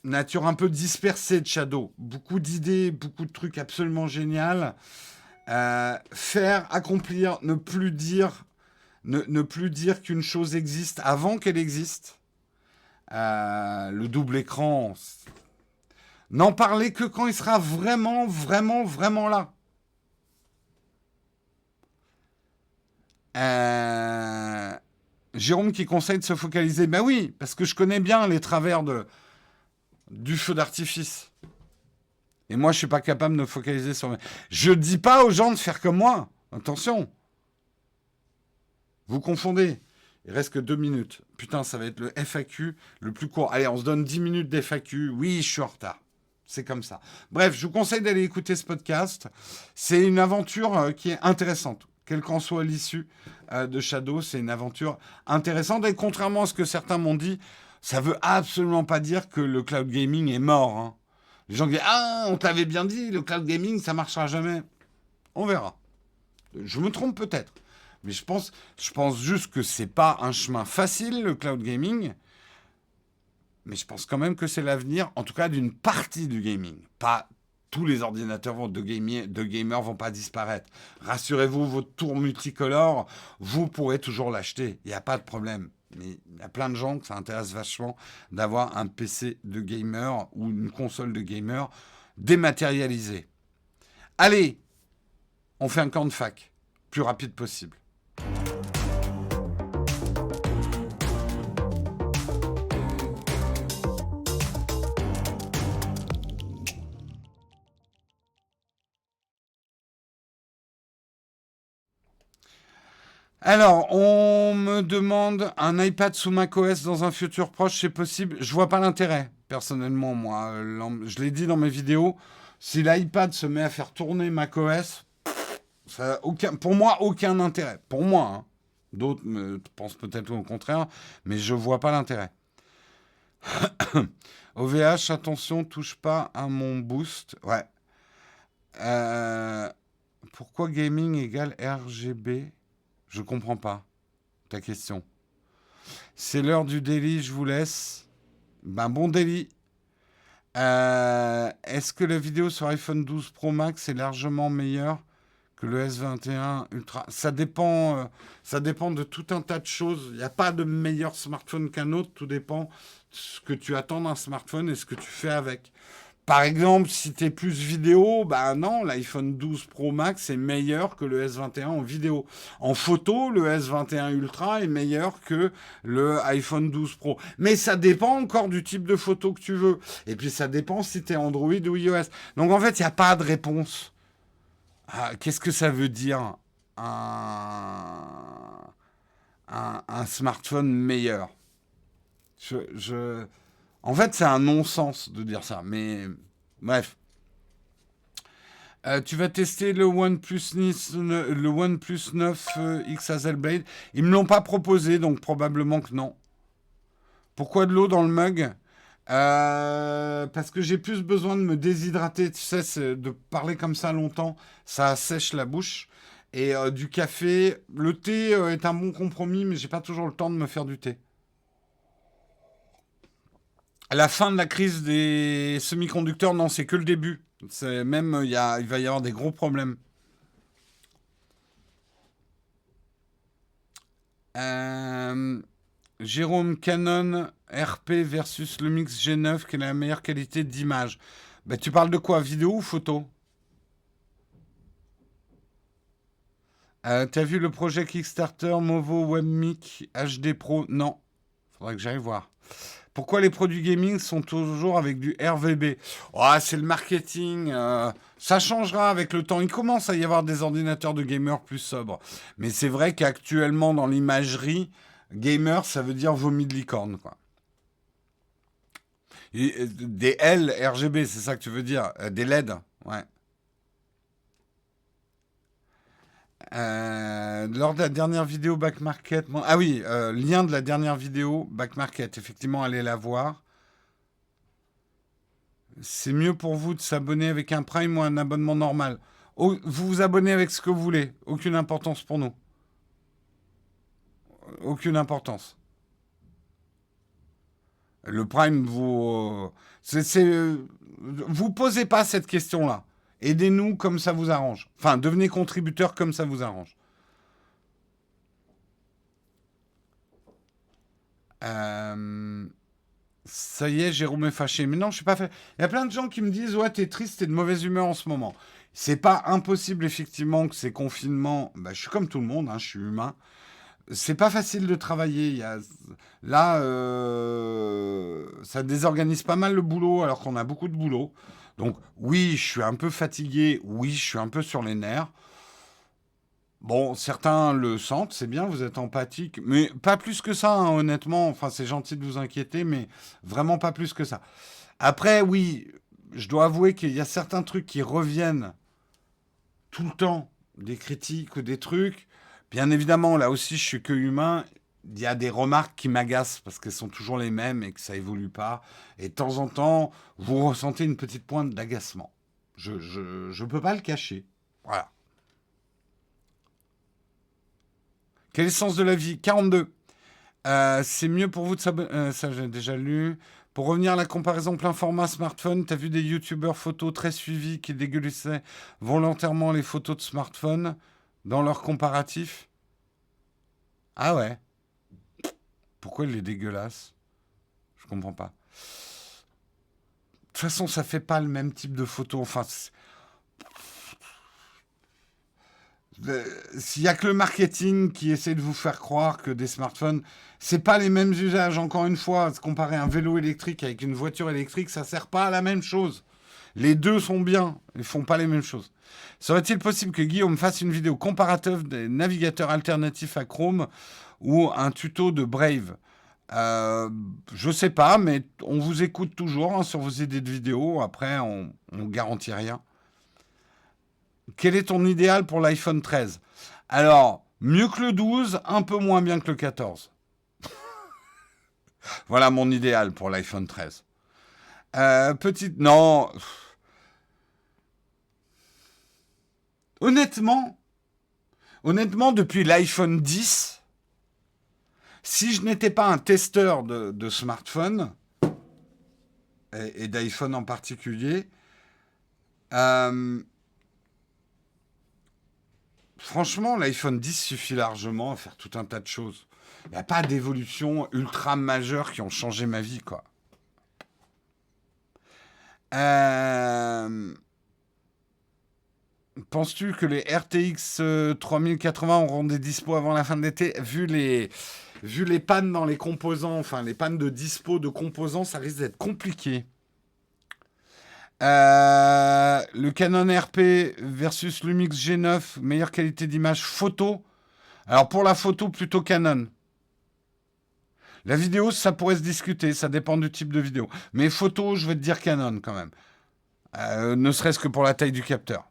nature un peu dispersée de Shadow. Beaucoup d'idées, beaucoup de trucs absolument géniaux. Faire, accomplir, ne plus dire qu'une chose existe avant qu'elle existe. Le double écran, n'en parler que quand il sera vraiment, vraiment, vraiment là. Jérôme qui conseille de se focaliser. Ben oui, parce que je connais bien les travers du feu d'artifice. Et moi, je suis pas capable de me focaliser sur... Je dis pas aux gens de faire comme moi. Attention. Vous confondez. Il reste que 2 minutes. Putain, ça va être le FAQ le plus court. Allez, on se donne 10 minutes d'FAQ. Oui, je suis en retard. C'est comme ça. Bref, je vous conseille d'aller écouter ce podcast. C'est une aventure qui est intéressante. Quelle qu'en soit l'issue de Shadow, c'est une aventure intéressante. Et contrairement à ce que certains m'ont dit, ça veut absolument pas dire que le cloud gaming est mort, hein. Les gens disent ah, on t'avait bien dit, le cloud gaming, ça marchera jamais. On verra. Je me trompe peut-être. Mais je pense juste que c'est pas un chemin facile, le cloud gaming. Mais je pense quand même que c'est l'avenir, en tout cas d'une partie du gaming. Pas tous les ordinateurs de gamers vont pas disparaître. Rassurez-vous, votre tour multicolore, vous pourrez toujours l'acheter. Il n'y a pas de problème. Mais il y a plein de gens que ça intéresse vachement d'avoir un PC de gamer ou une console de gamer dématérialisée. Allez, on fait un camp de fac. Plus rapide possible. Alors, on me demande un iPad sous macOS dans un futur proche, c'est possible. Je vois pas l'intérêt, personnellement, moi. Je l'ai dit dans mes vidéos. Si l'iPad se met à faire tourner macOS, ça a pour moi, aucun intérêt. Pour moi, hein. D'autres pensent peut-être au contraire, mais je vois pas l'intérêt. OVH, attention, touche pas à mon boost. Ouais. Euh, Pourquoi gaming égale RGB? Je comprends pas ta question. C'est l'heure du daily, je vous laisse. Ben bon daily. Est-ce que la vidéo sur iPhone 12 Pro Max est largement meilleure que le S21 Ultra? Ça dépend de tout un tas de choses. Il n'y a pas de meilleur smartphone qu'un autre. Tout dépend de ce que tu attends d'un smartphone et ce que tu fais avec. Par exemple, si tu es plus vidéo, bah non, l'iPhone 12 Pro Max est meilleur que le S21 en vidéo. En photo, le S21 Ultra est meilleur que le iPhone 12 Pro. Mais ça dépend encore du type de photo que tu veux. Et puis ça dépend si tu es Android ou iOS. Donc en fait, il n'y a pas de réponse. Qu'est-ce que ça veut dire un smartphone meilleur? En fait, c'est un non-sens de dire ça, mais bref. Tu vas tester le OnePlus 9 X Hazel Blade. Ils me l'ont pas proposé, donc probablement que non. Pourquoi de l'eau dans le mug? Parce que j'ai plus besoin de me déshydrater. Tu sais, de parler comme ça longtemps, ça sèche la bouche. Et du café, le thé est un bon compromis, mais j'ai pas toujours le temps de me faire du thé. La fin de la crise des semi-conducteurs, non, c'est que le début. C'est même, il va y avoir des gros problèmes. Euh, Jérôme, Canon RP versus Lumix G9, quelle est la meilleure qualité d'image? Bah, tu parles de quoi, vidéo ou photo? T'as vu le projet Kickstarter Movo WebMic HD Pro? Non. Faudrait que j'aille voir. Pourquoi les produits gaming sont toujours avec du RVB? Oh, c'est le marketing. Ça changera avec le temps. Il commence à y avoir des ordinateurs de gamers plus sobres. Mais c'est vrai qu'actuellement, dans l'imagerie, gamer, ça veut dire vomi de licorne, quoi. Des L RGB, c'est ça que tu veux dire? Des LED, ouais. Lors de la dernière vidéo Back Market, ah oui, lien de la dernière vidéo Back Market, effectivement, allez la voir. C'est mieux pour vous de s'abonner avec un Prime ou un abonnement normal. Vous vous abonnez avec ce que vous voulez. Aucune importance pour nous. Aucune importance. Le Prime, vous posez pas cette question-là. Aidez-nous comme ça vous arrange. Enfin, devenez contributeur comme ça vous arrange. Ça y est, Jérôme est fâché. Mais non, je suis pas fait. Il y a plein de gens qui me disent ouais, t'es triste, t'es de mauvaise humeur en ce moment. C'est pas impossible, effectivement, que ces confinements. Bah, je suis comme tout le monde, hein, je suis humain. C'est pas facile de travailler. Là, ça désorganise pas mal le boulot, alors qu'on a beaucoup de boulot. Donc, oui, je suis un peu fatigué. Oui, je suis un peu sur les nerfs. Bon, certains le sentent, c'est bien, vous êtes empathique, mais pas plus que ça, hein, honnêtement. Enfin, c'est gentil de vous inquiéter, mais vraiment pas plus que ça. Après, oui, je dois avouer qu'il y a certains trucs qui reviennent tout le temps, des critiques ou des trucs. Bien évidemment, là aussi, je suis que humain. Il y a des remarques qui m'agacent parce qu'elles sont toujours les mêmes et que ça évolue pas. Et de temps en temps, vous ressentez une petite pointe d'agacement. Je peux pas le cacher. Voilà. Quel est le sens de la vie? 42. C'est mieux pour vous de s'abonner. Ça, j'ai déjà lu. Pour revenir à la comparaison plein format smartphone, t'as vu des youtubeurs photos très suivis qui dégueulassaient volontairement les photos de smartphone dans leur comparatif? Ah ouais. Pourquoi ils les dégueulassent? Je comprends pas. De toute façon, ça fait pas le même type de photo. Enfin, s'il y a que le marketing qui essaie de vous faire croire que des smartphones, c'est pas les mêmes usages. Encore une fois, se comparer un vélo électrique avec une voiture électrique, ça sert pas à la même chose. Les deux sont bien, ils font pas les mêmes choses. Serait-il possible que Guillaume fasse une vidéo comparative des navigateurs alternatifs à Chrome ou un tuto de Brave? Je sais pas, mais on vous écoute toujours hein, sur vos idées de vidéo. Après, on garantit rien. Quel est ton idéal pour l'iPhone 13? Alors, mieux que le 12, un peu moins bien que le 14. Voilà mon idéal pour l'iPhone 13. Petite... Non. Honnêtement, depuis l'iPhone 10, si je n'étais pas un testeur de smartphone, et d'iPhone en particulier, euh, franchement, l'iPhone 10 suffit largement à faire tout un tas de choses. Il n'y a pas d'évolution ultra majeure qui ont changé ma vie, quoi. Euh, Penses-tu que les RTX 3080 auront des dispos avant la fin de l'été? Vu les pannes dans les composants, enfin les pannes de dispo de composants, ça risque d'être compliqué. Le Canon RP versus Lumix G9, meilleure qualité d'image photo. Alors pour la photo, plutôt Canon. La vidéo, ça pourrait se discuter, ça dépend du type de vidéo. Mais photo, je vais te dire Canon quand même. Ne serait-ce que pour la taille du capteur.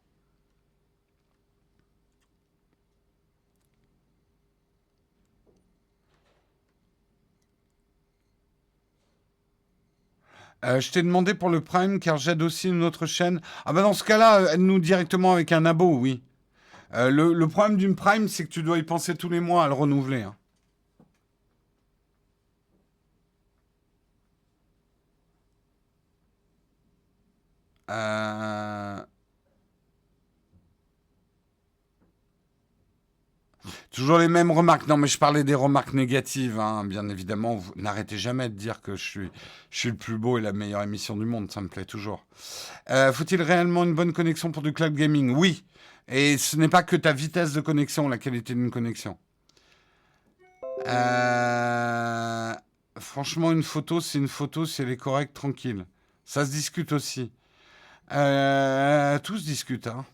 Je t'ai demandé pour le Prime car j'aide aussi une autre chaîne. Ah bah dans ce cas-là, aide-nous directement avec un abo, oui. Le problème d'une Prime, c'est que tu dois y penser tous les mois à le renouveler, hein. Euh, Toujours les mêmes remarques. Non, mais je parlais des remarques négatives, hein, bien évidemment. N'arrêtez jamais de dire que je suis le plus beau et la meilleure émission du monde. Ça me plaît toujours. Faut-il réellement une bonne connexion pour du cloud gaming? Oui. Et ce n'est pas que ta vitesse de connexion, la qualité d'une connexion. Euh, Franchement, une photo, c'est une photo si elle est correcte, tranquille. Ça se discute aussi. Tout se discute, hein.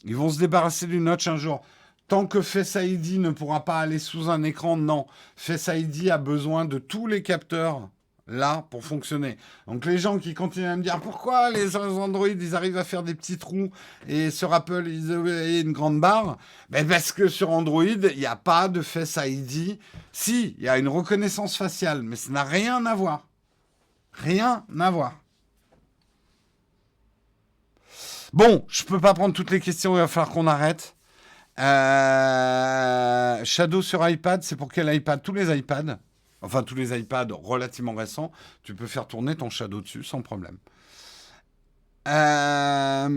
Ils vont se débarrasser du notch un jour. Tant que Face ID ne pourra pas aller sous un écran, non. Face ID a besoin de tous les capteurs là pour fonctionner. Donc les gens qui continuent à me dire pourquoi les Android ils arrivent à faire des petits trous et sur Apple ils ont une grande barre, ben parce que sur Android il n'y a pas de Face ID. Si, il y a une reconnaissance faciale, mais ça n'a rien à voir. Rien à voir. Bon, je peux pas prendre toutes les questions, il va falloir qu'on arrête. Shadow sur iPad, c'est pour quel iPad? Tous les iPads, enfin tous les iPads relativement récents, tu peux faire tourner ton Shadow dessus sans problème. Moi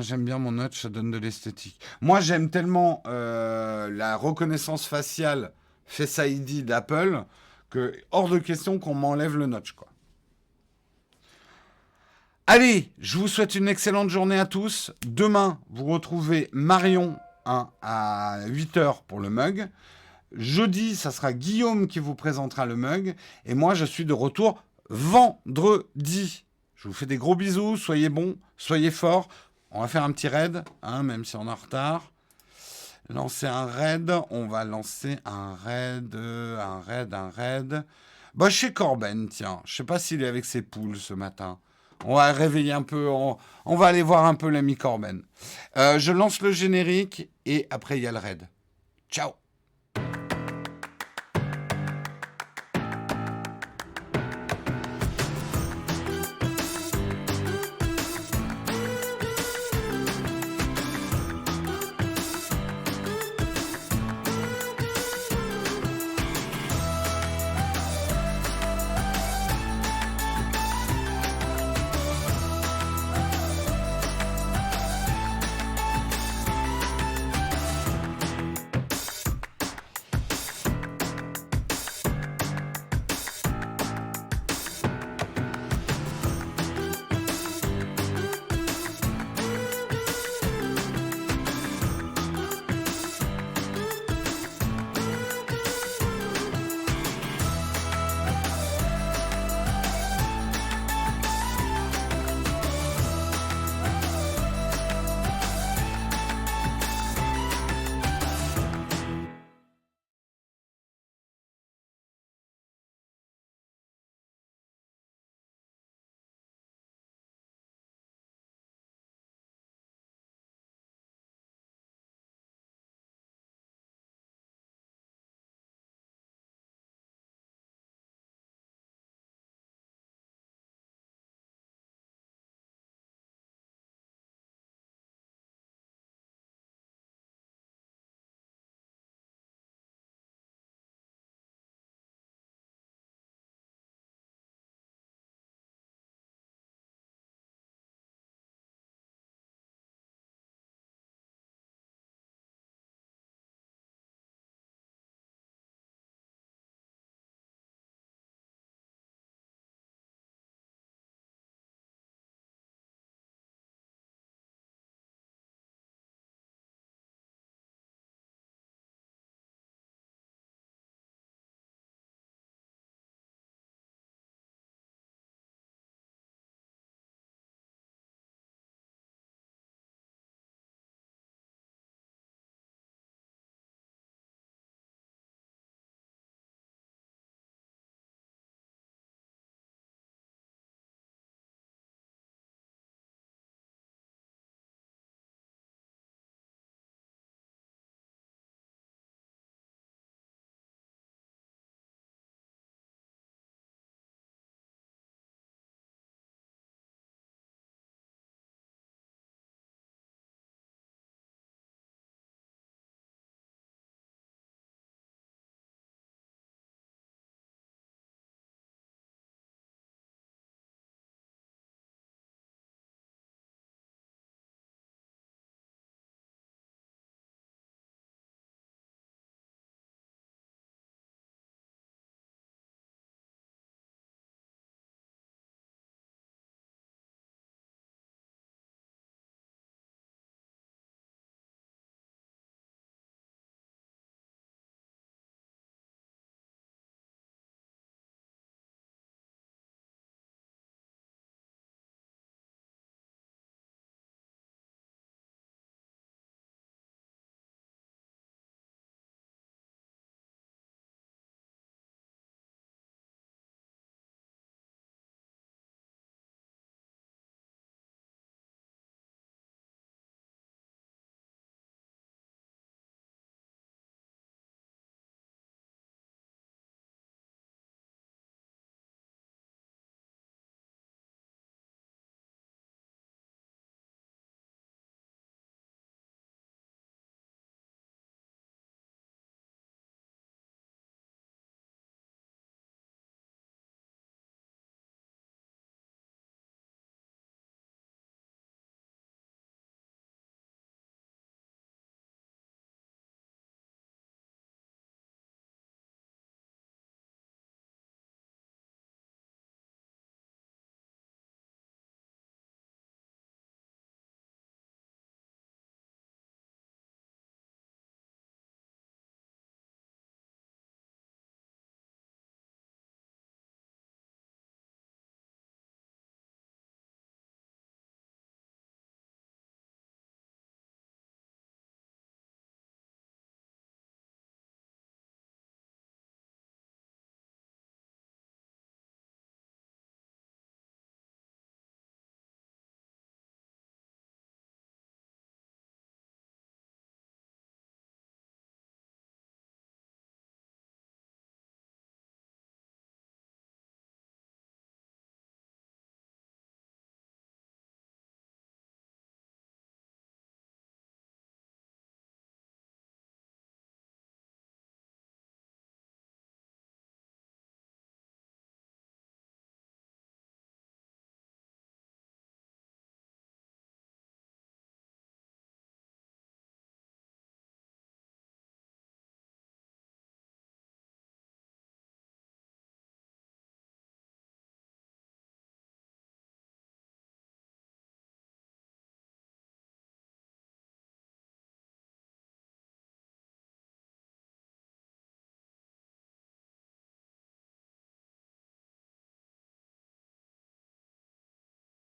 j'aime bien mon notch, ça donne de l'esthétique. Moi j'aime tellement la reconnaissance faciale Face ID d'Apple que hors de question qu'on m'enlève le notch, quoi. Allez, je vous souhaite une excellente journée à tous. Demain, vous retrouvez Marion hein, à 8h pour le mug. Jeudi, ça sera Guillaume qui vous présentera le mug. Et moi, je suis de retour vendredi. Je vous fais des gros bisous. Soyez bons, soyez forts. On va faire un petit raid, hein, même si on est en retard. Lancer un raid. On va lancer un raid. Un raid. Bah, chez Corben, tiens. Je sais pas s'il est avec ses poules ce matin. On va réveiller un peu. On va aller voir un peu l'ami Corben. Je lance le générique et après, il y a le raid. Ciao!